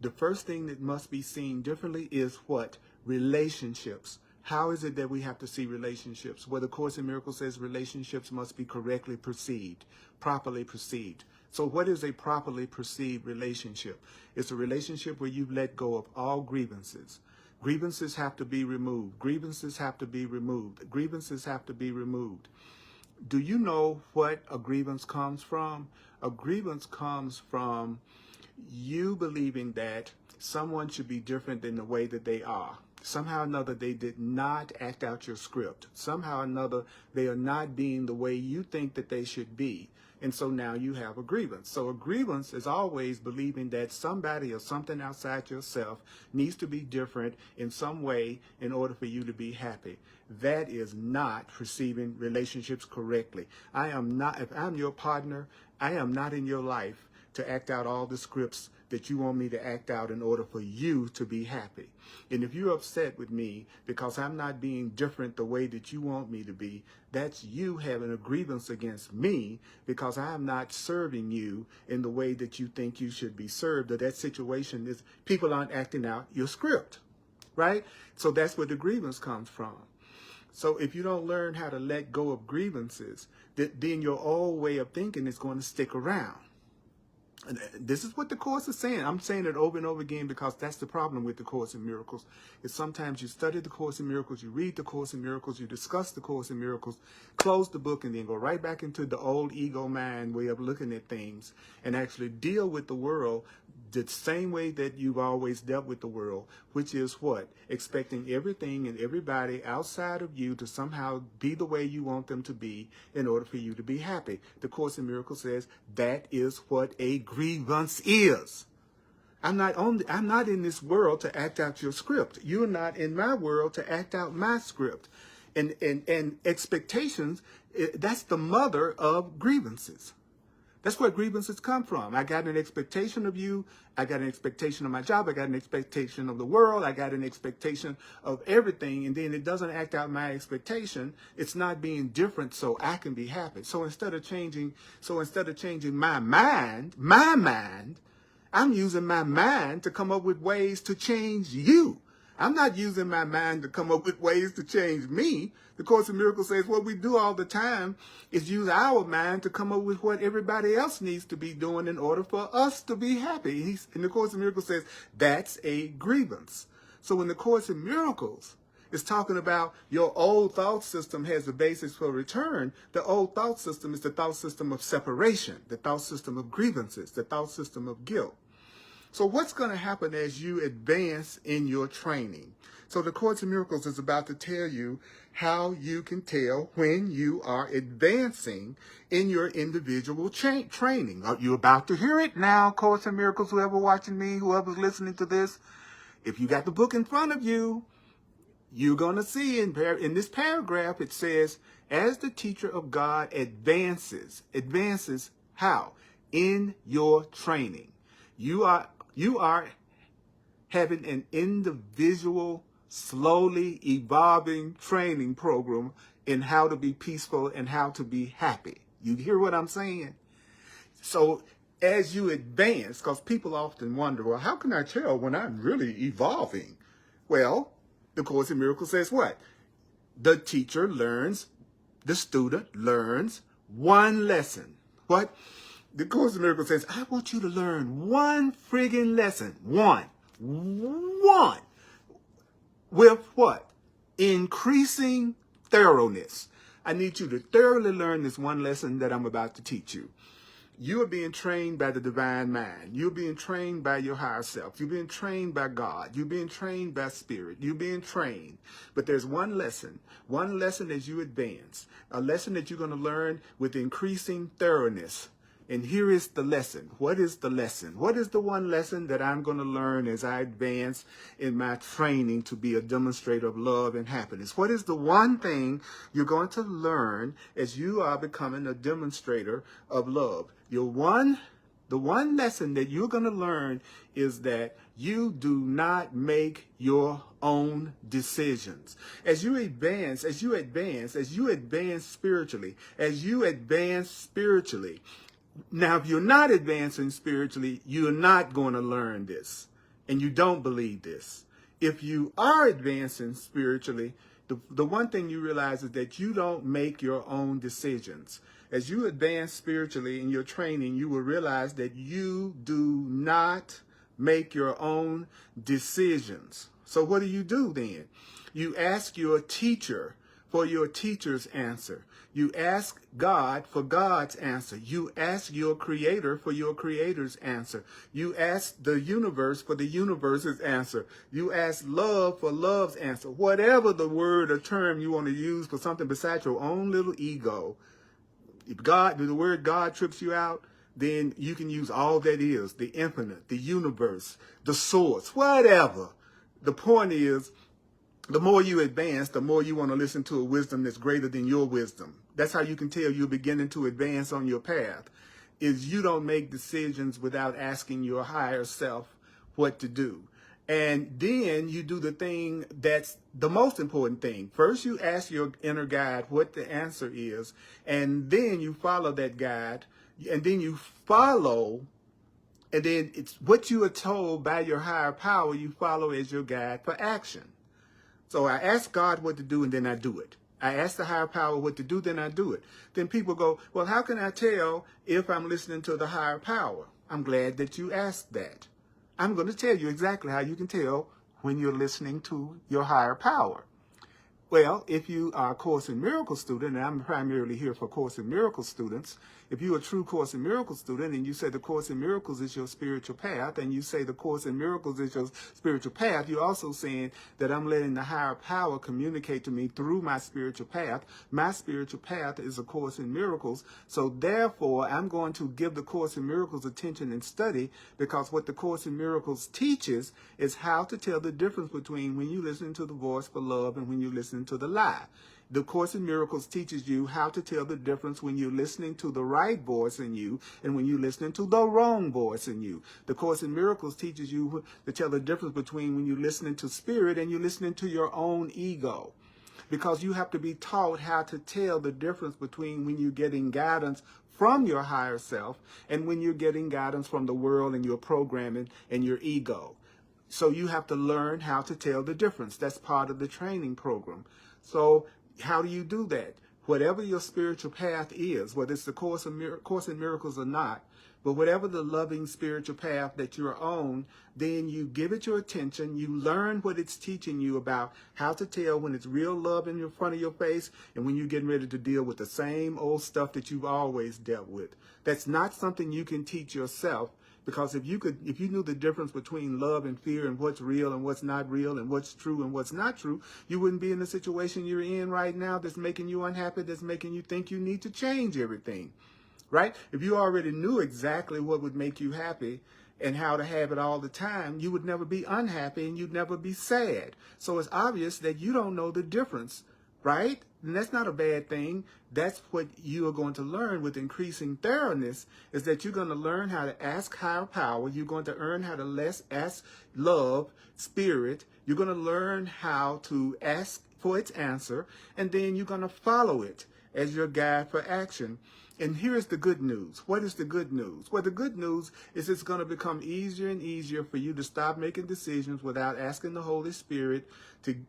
The first thing that must be seen differently is what? Relationships. How is it that we have to see relationships? Well, the Course in Miracles says relationships must be correctly perceived, properly perceived. So what is a properly perceived relationship? It's a relationship where you've let go of all grievances. Grievances have to be removed. Grievances have to be removed. Grievances have to be removed. Do you know what a grievance comes from? A grievance comes from you believing that someone should be different than the way that they are. Somehow or another, they did not act out your script. Somehow or another, they are not being the way you think that they should be. And so now you have a grievance. So a grievance is always believing that somebody or something outside yourself needs to be different in some way in order for you to be happy. That is not perceiving relationships correctly. I am not, if I'm your partner, I am not in your life to act out all the scripts that you want me to act out in order for you to be happy. And if you're upset with me because I'm not being different the way that you want me to be, that's you having a grievance against me because I'm not serving you in the way that you think you should be served. Or that situation is people aren't acting out your script, right? So that's where the grievance comes from. So if you don't learn how to let go of grievances, then your old way of thinking is going to stick around. And this is what the Course is saying. I'm saying it over and over again because that's the problem with the Course in Miracles. Is sometimes you study the Course in Miracles, you read the Course in Miracles, you discuss the Course in Miracles, close the book, and then go right back into the old ego mind way of looking at things and actually deal with the world the same way that you've always dealt with the world, which is what? Expecting everything and everybody outside of you to somehow be the way you want them to be in order for you to be happy. The Course in Miracles says that is what a grievance is. I'm not in this world to act out your script. You're not in my world to act out my script. And expectations, that's the mother of grievances. That's where grievances come from. I got an expectation of you. I got an expectation of my job. I got an expectation of the world. I got an expectation of everything. And then it doesn't act out my expectation. It's not being different so I can be happy. So instead of changing my mind, I'm using my mind to come up with ways to change you. I'm not using my mind to come up with ways to change me. The Course in Miracles says what we do all the time is use our mind to come up with what everybody else needs to be doing in order for us to be happy. And the Course in Miracles says that's a grievance. So when the Course in Miracles is talking about your old thought system has a basis for return, the old thought system is the thought system of separation, the thought system of grievances, the thought system of guilt. So what's going to happen as you advance in your training? So the Course in Miracles is about to tell you how you can tell when you are advancing in your individual training. Are you about to hear it now, Course in Miracles, whoever watching me, whoever's listening to this? If you got the book in front of you, you're going to see in this paragraph, it says, as the teacher of God advances how? In your training. You are having an individual, slowly evolving training program in how to be peaceful and how to be happy. You hear what I'm saying? So as you advance, because people often wonder, well, how can I tell when I'm really evolving? Well, the Course in Miracles says what? The teacher learns, the student learns one lesson. What? The Course in Miracles says, I want you to learn one friggin' lesson. One. With what? increasing thoroughness. I need you to thoroughly learn this one lesson that I'm about to teach you. You are being trained by the divine mind. You're being trained by your higher self. You're being trained by God. You're being trained by spirit. You're being trained. But there's one lesson as you advance, a lesson that you're going to learn with increasing thoroughness. And here is the lesson. What is the lesson? What is the one lesson that I'm going to learn as I advance in my training to be a demonstrator of love and happiness? What is the one thing you're going to learn as you are becoming a demonstrator of love? The one lesson that you're going to learn is that you do not make your own decisions. As you advance spiritually, now, if you're not advancing spiritually, you're not going to learn this, and you don't believe this. If you are advancing spiritually, the one thing you realize is that you don't make your own decisions. As you advance spiritually in your training, you will realize that you do not make your own decisions. So what do you do then? You ask your teacher for your teacher's answer. You ask God for God's answer. You ask your creator for your creator's answer. You ask the universe for the universe's answer. You ask love for love's answer. Whatever the word or term you want to use for something besides your own little ego, if the word God trips you out, then you can use all that is, the infinite, the universe, the source, whatever. The point is, the more you advance, the more you want to listen to a wisdom that's greater than your wisdom. That's how you can tell you're beginning to advance on your path, is you don't make decisions without asking your higher self what to do. And then you do the thing that's the most important thing. First, you ask your inner guide what the answer is, and then you follow that guide, and then it's what you are told by your higher power, you follow as your guide for action. So I ask God what to do, and then I do it. I ask the higher power what to do, then I do it. Then people go, well, how can I tell if I'm listening to the higher power? I'm glad that you asked that. I'm going to tell you exactly how you can tell when you're listening to your higher power. Well, if you are a Course in Miracles student, and I'm primarily here for Course in Miracles students, if you're a true Course in Miracles student and you say the Course in Miracles is your spiritual path, and you say the Course in Miracles is your spiritual path, you're also saying that I'm letting the higher power communicate to me through my spiritual path. My spiritual path is a Course in Miracles, so therefore I'm going to give the Course in Miracles attention and study, because what the Course in Miracles teaches is how to tell the difference between when you listen to the voice for love and when you listen to the lie. The Course in Miracles teaches you how to tell the difference when you're listening to the right voice in you and when you're listening to the wrong voice in you. The Course in Miracles teaches you to tell the difference between when you're listening to spirit and you're listening to your own ego. Because you have to be taught how to tell the difference between when you're getting guidance from your higher self and when you're getting guidance from the world and your programming and your ego. So you have to learn how to tell the difference. That's part of the training program. So how do you do that? Whatever your spiritual path is, whether it's the Course in Miracles or not, but whatever the loving spiritual path that you're on, then you give it your attention. You learn what it's teaching you about how to tell when it's real love in front of your face and when you're getting ready to deal with the same old stuff that you've always dealt with. That's not something you can teach yourself. Because if you knew the difference between love and fear and what's real and what's not real and what's true and what's not true, you wouldn't be in the situation you're in right now that's making you unhappy, that's making you think you need to change everything, right? If you already knew exactly what would make you happy and how to have it all the time, you would never be unhappy and you'd never be sad. So it's obvious that you don't know the difference, right? And that's not a bad thing. That's what you are going to learn with increasing thoroughness, is that you're going to learn how to ask higher power. You're going to learn how to ask love, spirit. You're going to learn how to ask for its answer, and then you're going to follow it as your guide for action. And here's the good news. What is the good news? Well, the good news is it's going to become easier and easier for you to stop making decisions without asking the Holy Spirit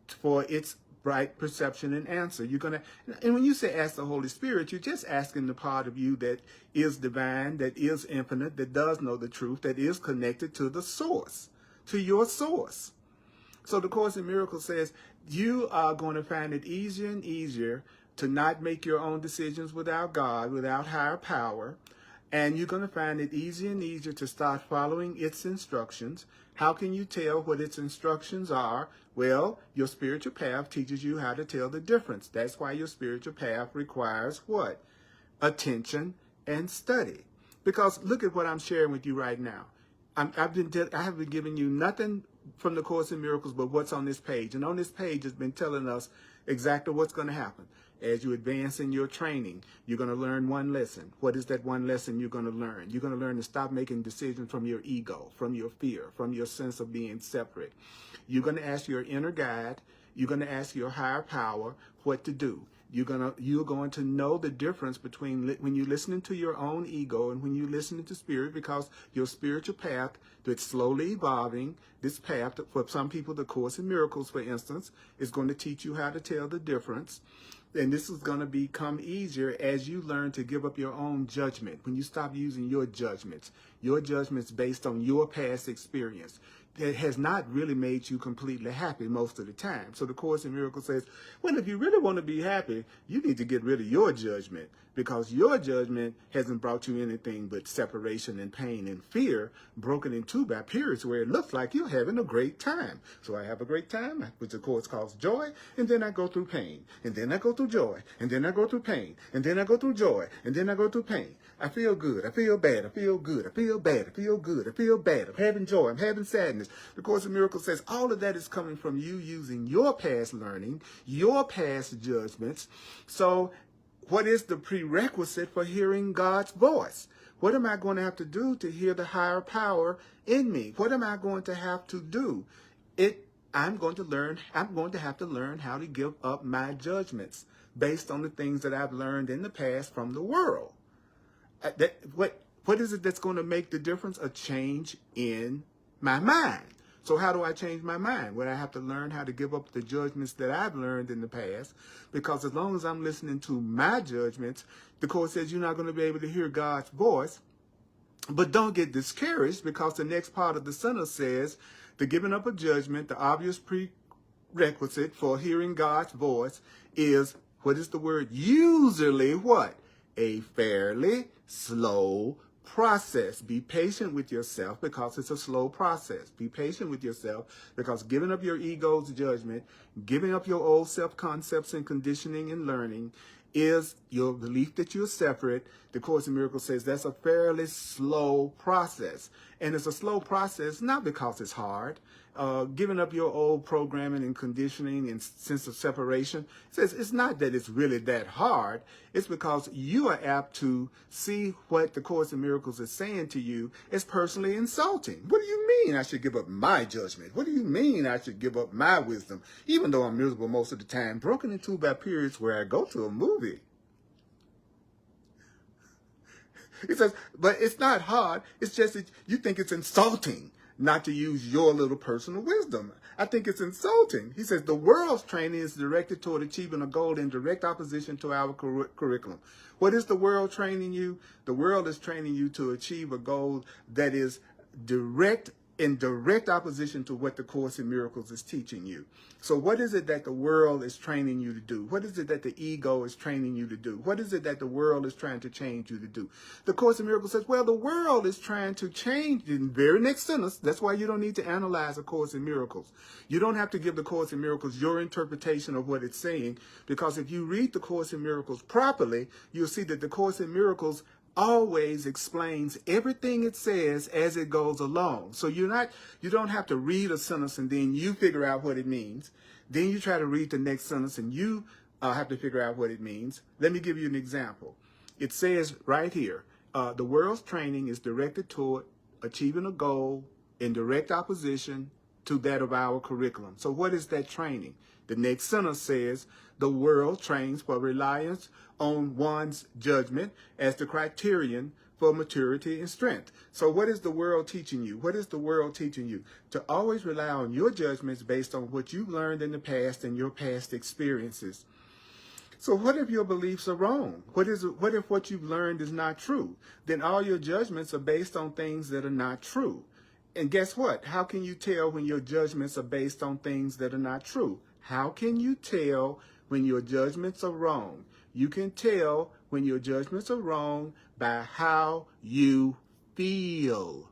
for its right perception and answer. And when you say ask the Holy Spirit, you're just asking the part of you that is divine, that is infinite, that does know the truth, that is connected to the source, to your source. So the Course in Miracles says, You are going to find it easier and easier to not make your own decisions without God, without higher power. And you're going to find it easier and easier to start following its instructions. How can you tell what its instructions are? Well, your spiritual path teaches you how to tell the difference. That's why your spiritual path requires what? Attention and study. Because look at what I'm sharing with you right now. I have been giving you nothing from the Course in Miracles but what's on this page. And on this page, it's been telling us exactly what's going to happen. As you advance in your training, you're going to learn one lesson. What is that one lesson you're going to learn? You're going to learn to stop making decisions from your ego, from your fear, from your sense of being separate. You're going to ask your inner guide. You're going to ask your higher power what to do. You're going to know the difference between when you're listening to your own ego and when you're listening to spirit, because your spiritual path that's slowly evolving, this path, for some people, the Course in Miracles, for instance, is going to teach you how to tell the difference. And this is going to become easier as you learn to give up your own judgment. When you stop using your judgments based on your past experience, that has not really made you completely happy most of the time. So the Course in Miracles says, well, if you really want to be happy, you need to get rid of your judgment, because your judgment hasn't brought you anything but separation and pain and fear, broken in two by periods where it looks like you're having a great time. So I have a great time, which the Course calls joy, and then I go through pain, and then I go through joy, and then I go through pain, and then I go through joy, and then I go through pain. I feel good, I feel bad, I feel good, I feel bad, I feel good, I feel bad, I'm having joy, I'm having sadness. The Course in Miracles says all of that is coming from you using your past learning, your past judgments. So what is the prerequisite for hearing God's voice? What am I going to have to do to hear the higher power in me? What am I going to have to do? I'm going to have to learn how to give up my judgments based on the things that I've learned in the past from the world. What is it that's going to make the difference? A change in my mind. So how do I change my mind? Well, I have to learn how to give up the judgments that I've learned in the past, because as long as I'm listening to my judgments, the Course says you're not going to be able to hear God's voice. But don't get discouraged, because the next part of the sentence says the giving up of judgment, the obvious prerequisite for hearing God's voice is, what is the word? Usually what? A fairly slow process. Be patient with yourself, because it's a slow process. Be patient with yourself, because giving up your ego's judgment, giving up your old self-concepts and conditioning and learning is your belief that you're separate. The Course in Miracles says that's a fairly slow process. And it's a slow process not because it's hard. Giving up your old programming and conditioning and sense of separation, says it's not that it's really that hard. It's because you are apt to see what the Course in Miracles is saying to you as personally insulting. What do you mean I should give up my judgment? What do you mean I should give up my wisdom? Even though I'm miserable most of the time, broken into by periods where I go to a movie. He says, but it's not hard. It's just that you think it's insulting not to use your little personal wisdom. I think it's insulting. He says the world's training is directed toward achieving a goal in direct opposition to our curriculum. What is the world training you? The world is training you to achieve a goal that is in direct opposition to what the Course in Miracles is teaching you. So what is it that the world is training you to do? What is it that the ego is training you to do? What is it that the world is trying to change you to do? The Course in Miracles says, well, the world is trying to change, in the very next sentence. That's why you don't need to analyze a Course in Miracles. You don't have to give the Course in Miracles your interpretation of what it's saying, because if you read the Course in Miracles properly, you'll see that the Course in Miracles always explains everything it says as it goes along. So you don't have to read a sentence and then you figure out what it means. Then you try to read the next sentence and you have to figure out what it means. Let me give you an example. It says right here, the world's training is directed toward achieving a goal in direct opposition to that of our curriculum. So what is that training? The next sentence says, the world trains for reliance on one's judgment as the criterion for maturity and strength. So what is the world teaching you? What is the world teaching you? To always rely on your judgments based on what you've learned in the past and your past experiences. So what if your beliefs are wrong? What if what you've learned is not true? Then all your judgments are based on things that are not true. And guess what? How can you tell when your judgments are based on things that are not true? How can you tell when your judgments are wrong? You can tell when your judgments are wrong by how you feel.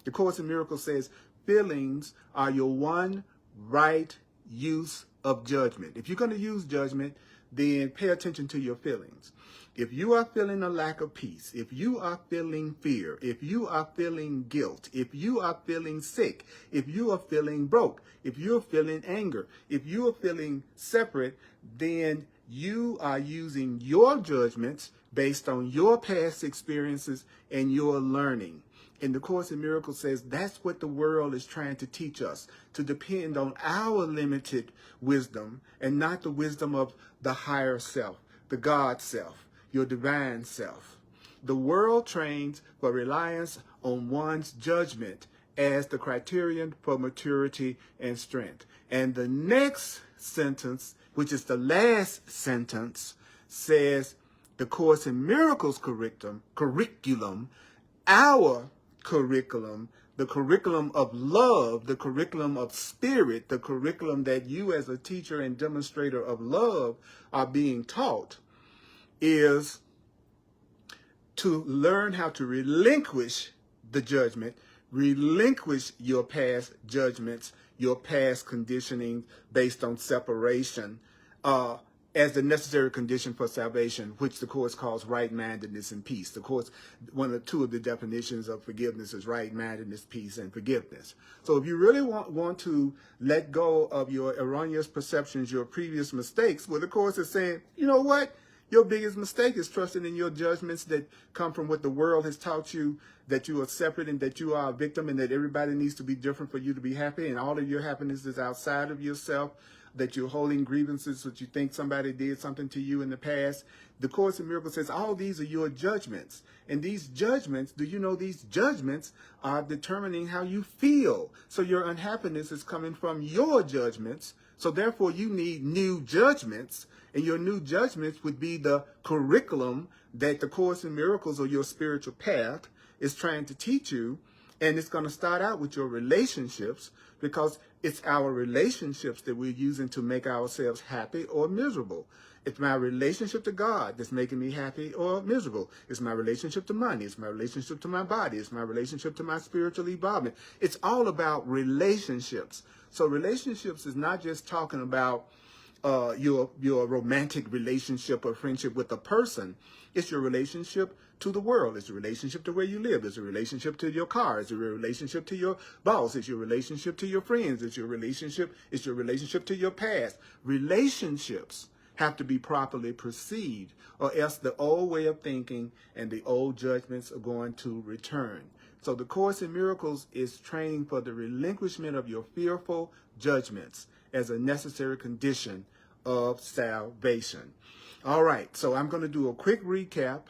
The Course in Miracles says feelings are your one right use of judgment. If you're going to use judgment, then pay attention to your feelings. If you are feeling a lack of peace, if you are feeling fear, if you are feeling guilt, if you are feeling sick, if you are feeling broke, if you're feeling anger, if you are feeling separate, then you are using your judgments based on your past experiences and your learning. And the Course in Miracles says that's what the world is trying to teach us, to depend on our limited wisdom and not the wisdom of the higher self, the God self, your divine self. The world trains for reliance on one's judgment as the criterion for maturity and strength. And the next sentence, which is the last sentence, says the Course in Miracles curriculum, our curriculum, the curriculum of love, the curriculum of spirit, the curriculum that you as a teacher and demonstrator of love are being taught, is to learn how to relinquish the judgment, relinquish your past judgments, your past conditioning based on separation, as the necessary condition for salvation, which the Course calls right-mindedness and peace. The Course, two of the definitions of forgiveness is right-mindedness, peace, and forgiveness. So if you really want to let go of your erroneous perceptions, your previous mistakes, well, the Course is saying, you know what? Your biggest mistake is trusting in your judgments that come from what the world has taught you, that you are separate and that you are a victim and that everybody needs to be different for you to be happy, and all of your happiness is outside of yourself, that you're holding grievances, that you think somebody did something to you in the past. The Course in Miracles says all these are your judgments. And these judgments, do you know these judgments are determining how you feel? So your unhappiness is coming from your judgments. So therefore you need new judgments. And your new judgments would be the curriculum that the Course in Miracles, or your spiritual path, is trying to teach you. And it's going to start out with your relationships, because it's our relationships that we're using to make ourselves happy or miserable. It's my relationship to God that's making me happy or miserable. It's my relationship to money. It's my relationship to my body. It's my relationship to my spiritual involvement. It's all about relationships. So relationships is not just talking about your romantic relationship or friendship with a person. It's your relationship to the world. It's a relationship to where you live. It's a relationship to your car. It's a relationship to your boss. It's your relationship to your friends. It's your relationship to your past. Relationships have to be properly perceived, or else the old way of thinking and the old judgments are going to return. So the Course in Miracles is training for the relinquishment of your fearful judgments as a necessary condition of salvation. All right, so I'm going to do a quick recap.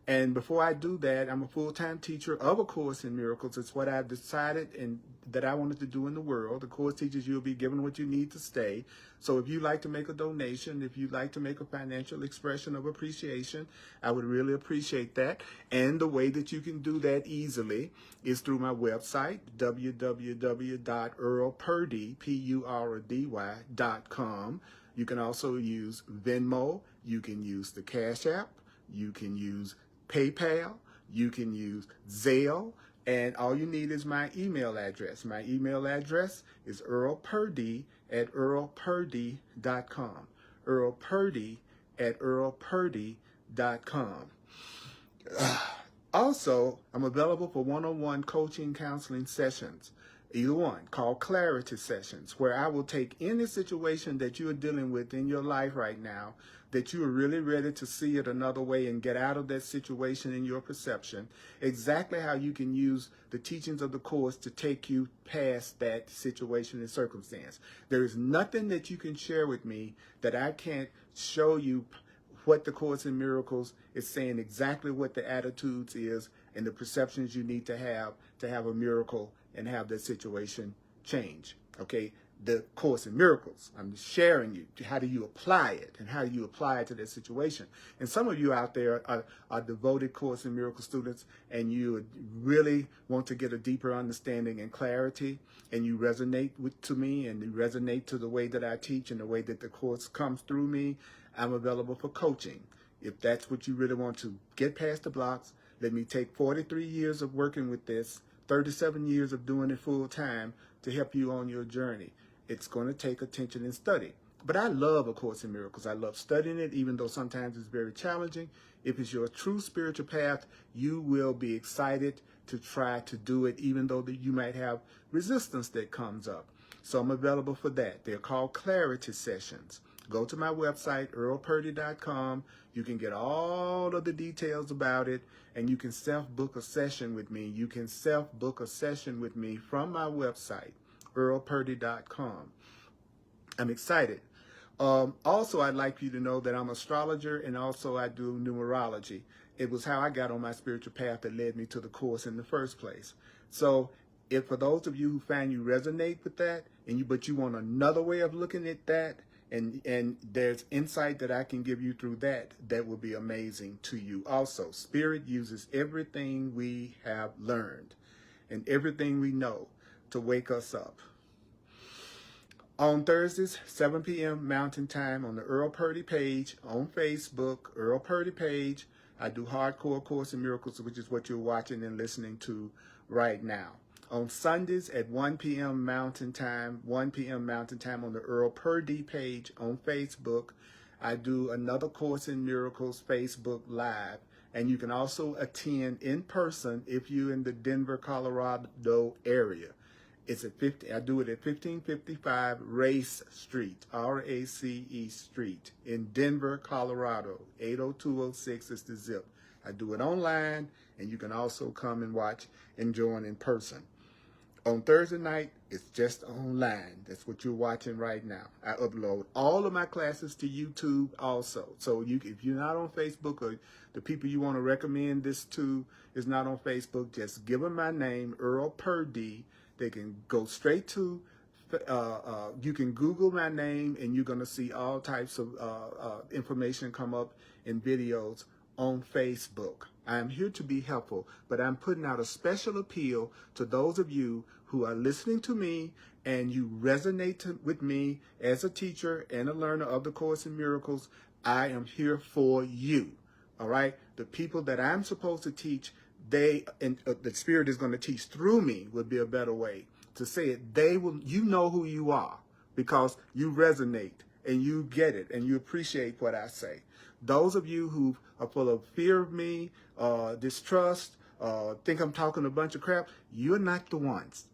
And before I do that, I'm a full-time teacher of A Course in Miracles. It's what I've decided and that I wanted to do in the world. The Course teaches you'll be given what you need to stay. So if you'd like to make a donation, if you'd like to make a financial expression of appreciation, I would really appreciate that. And the way that you can do that easily is through my website, www.earlpurdy.com. You can also use Venmo. You can use the Cash App. You can use PayPal, you can use Zelle, and all you need is my email address. My email address is earlpurdy@earlpurdy.com. earlpurdy@earlpurdy.com. Also, I'm available for one-on-one coaching, counseling sessions. Either one, called clarity sessions, where I will take any situation that you are dealing with in your life right now, that you are really ready to see it another way and get out of that situation in your perception, exactly how you can use the teachings of the Course to take you past that situation and circumstance. There is nothing that you can share with me that I can't show you what the Course in Miracles is saying, exactly what the attitudes is and the perceptions you need to have a miracle and have that situation change. Okay, the Course in Miracles. I'm sharing you. How do you apply it, and how do you apply it to that situation? And some of you out there are devoted Course in Miracles students, and you really want to get a deeper understanding and clarity, and you resonate to me, and you resonate to the way that I teach and the way that the Course comes through me. I'm available for coaching. If that's what you really want to get past the blocks, let me take 43 years of working with this, 37 years of doing it full time to help you on your journey. It's going to take attention and study. But I love A Course in Miracles. I love studying it, even though sometimes it's very challenging. If it's your true spiritual path, you will be excited to try to do it, even though you might have resistance that comes up. So I'm available for that. They're called clarity sessions. Go to my website, earlpurdy.com. You can get all of the details about it, and you can self-book a session with me. You can self-book a session with me from my website, earlpurdy.com. I'm excited. Also, I'd like you to know that I'm an astrologer, and also I do numerology. It was how I got on my spiritual path that led me to the Course in the first place. So if for those of you who find you resonate with that, but you want another way of looking at that, and there's insight that I can give you through that, that will be amazing to you also. Spirit uses everything we have learned and everything we know to wake us up. On Thursdays, 7 p.m. Mountain Time on the Earl Purdy page on Facebook, Earl Purdy page, I do hardcore Course in Miracles, which is what you're watching and listening to right now. On Sundays at 1 p.m. Mountain Time, 1 p.m. Mountain Time on the Earl Purdy page on Facebook, I do another Course in Miracles Facebook Live. And you can also attend in person if you're in the Denver, Colorado area. It's at I do it at 1555 Race Street, R-A-C-E Street in Denver, Colorado. 80206 is the zip. I do it online, and you can also come and watch and join in person. On Thursday night, it's just online. That's what you're watching right now. I upload all of my classes to YouTube also. So if you're not on Facebook, or the people you want to recommend this to is not on Facebook, just give them my name, Earl Purdy. They can go straight to, you can Google my name, and you're going to see all types of information come up in videos on Facebook. I'm here to be helpful, but I'm putting out a special appeal to those of you who are listening to me and you resonate with me as a teacher and a learner of the Course in Miracles. I am here for you. All right? The people that I'm supposed to teach, the Spirit is going to teach through me would be a better way to say it. You know who you are because you resonate and you get it and you appreciate what I say. Those of you who are full of fear of me, distrust, think I'm talking a bunch of crap, you're not the ones.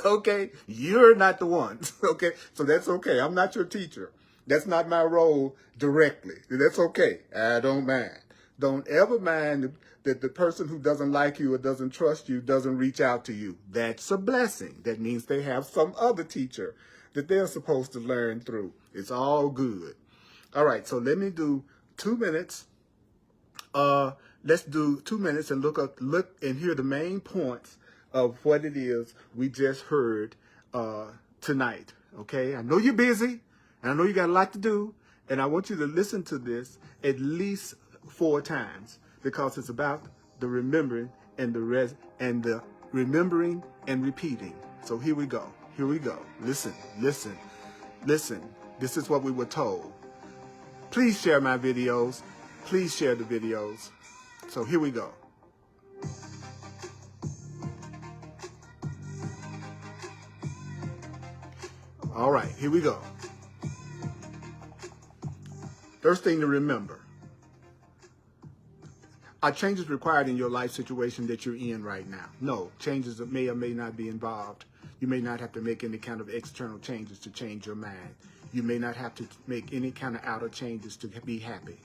Okay? You're not the ones. Okay? So that's okay. I'm not your teacher. That's not my role directly. That's okay. I don't mind. Don't ever mind that the person who doesn't like you or doesn't trust you doesn't reach out to you. That's a blessing. That means they have some other teacher that they're supposed to learn through. It's all good. All right, so let me do 2 minutes. Let's do 2 minutes and look and hear the main points of what it is we just heard tonight. Okay, I know you're busy, and I know you got a lot to do, and I want you to listen to this at least 4 times because it's about the remembering and the remembering and repeating. So here we go. Here we go. Listen, listen, listen. This is what we were told. Please share my videos. Please share the videos. So here we go. All right, here we go. First thing to remember. Are changes required in your life situation that you're in right now? No, changes that may or may not be involved. You may not have to make any kind of external changes to change your mind. You may not have to make any kind of outer changes to be happy.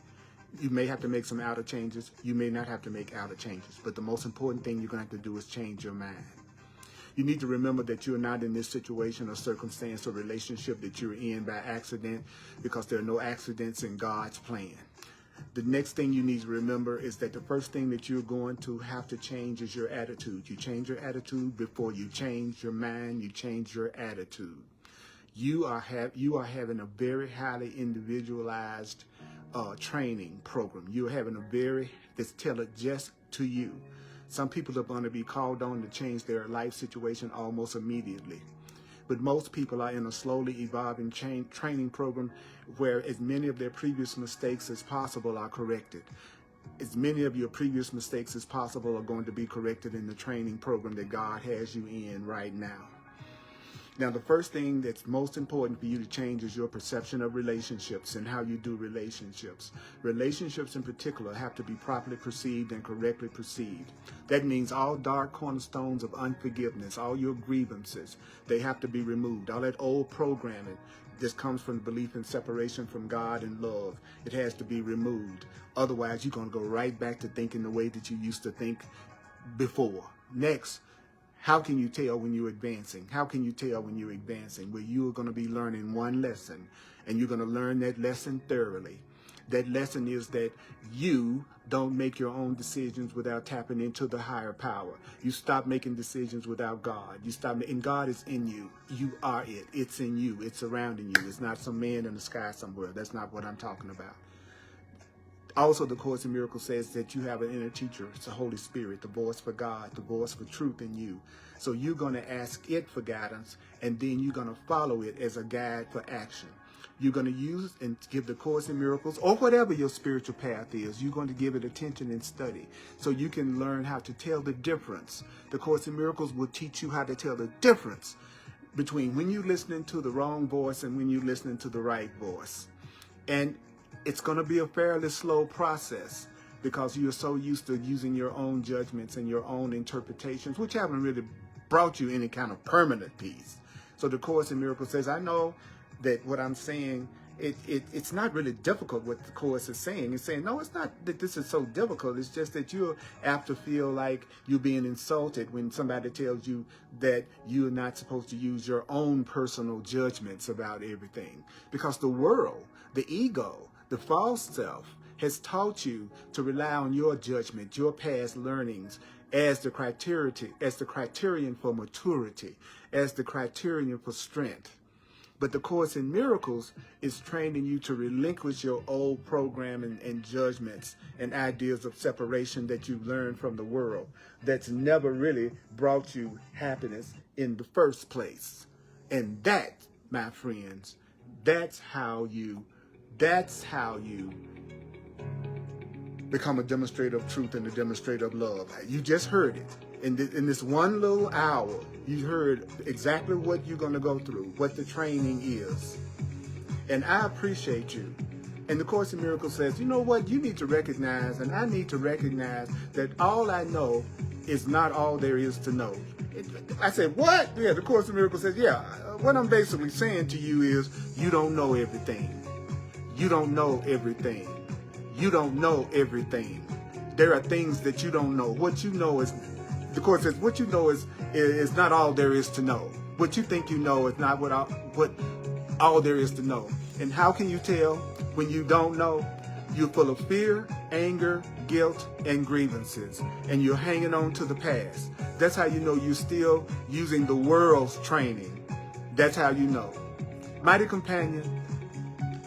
You may have to make some outer changes. You may not have to make outer changes. But the most important thing you're going to have to do is change your mind. You need to remember that you're not in this situation or circumstance or relationship that you're in by accident, because there are no accidents in God's plan. The next thing you need to remember is that the first thing that you're going to have to change is your attitude. You change your attitude before you change your mind. You change your attitude. You are having a very highly individualized training program. You're having that's tailored just to you. Some people are going to be called on to change their life situation almost immediately. But most people are in a slowly evolving training program where as many of their previous mistakes as possible are corrected. As many of your previous mistakes as possible are going to be corrected in the training program that God has you in right now. Now, the first thing that's most important for you to change is your perception of relationships and how you do relationships. Relationships in particular have to be properly perceived and correctly perceived. That means all dark cornerstones of unforgiveness, all your grievances, they have to be removed. All that old programming that comes from belief in separation from God and love, it has to be removed. Otherwise, you're going to go right back to thinking the way that you used to think before. Next, how can you tell when you're advancing? How can you tell when you're advancing? Well, you're going to be learning one lesson, and you're going to learn that lesson thoroughly. That lesson is that you don't make your own decisions without tapping into the higher power. You stop making decisions without God. And God is in you. You are it. It's in you. It's surrounding you. It's not some man in the sky somewhere. That's not what I'm talking about. Also, the Course in Miracles says that you have an inner teacher. It's the Holy Spirit, the voice for God, the voice for truth in you. So you're going to ask it for guidance, and then you're going to follow it as a guide for action. You're going to use and give the Course in Miracles, or whatever your spiritual path is, you're going to give it attention and study so you can learn how to tell the difference. The Course in Miracles will teach you how to tell the difference between when you're listening to the wrong voice and when you're listening to the right voice. And it's going to be a fairly slow process because you're so used to using your own judgments and your own interpretations, which haven't really brought you any kind of permanent peace. So the Course in Miracles says, I know that what I'm saying, it's not really difficult what the Course is saying. It's saying, no, it's not that this is so difficult. It's just that you're apt to feel like you're being insulted when somebody tells you that you're not supposed to use your own personal judgments about everything. Because the world, the ego, the false self has taught you to rely on your judgment, your past learnings as the criterion for maturity, as the criterion for strength. But the Course in Miracles is training you to relinquish your old program and judgments and ideas of separation that you've learned from the world that's never really brought you happiness in the first place. And that, my friends, that's how you become a demonstrator of truth and a demonstrator of love. You just heard it. In this one little hour, you heard exactly what you're going to go through, what the training is. And I appreciate you. And the Course in Miracles says, you know what? You need to recognize, and I need to recognize that all I know is not all there is to know. I said, what? Yeah, the Course in Miracles says, yeah, what I'm basically saying to you is you don't know everything. You don't know everything. You don't know everything. There are things that you don't know. What you know is, the Course says, what you know is not all there is to know. What you think you know is not what all there is to know. And how can you tell when you don't know? You're full of fear, anger, guilt, and grievances. And you're hanging on to the past. That's how you know you're still using the world's training. That's how you know. Mighty companion,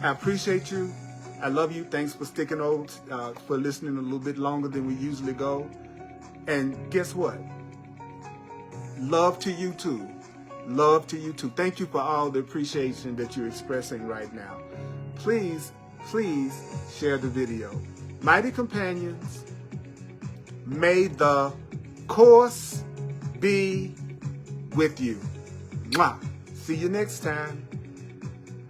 I appreciate you. I love you. Thanks for sticking over, for listening a little bit longer than we usually go. And guess what? Love to you too. Love to you too. Thank you for all the appreciation that you're expressing right now. Please, please share the video. Mighty companions, may the Course be with you. Mwah. See you next time.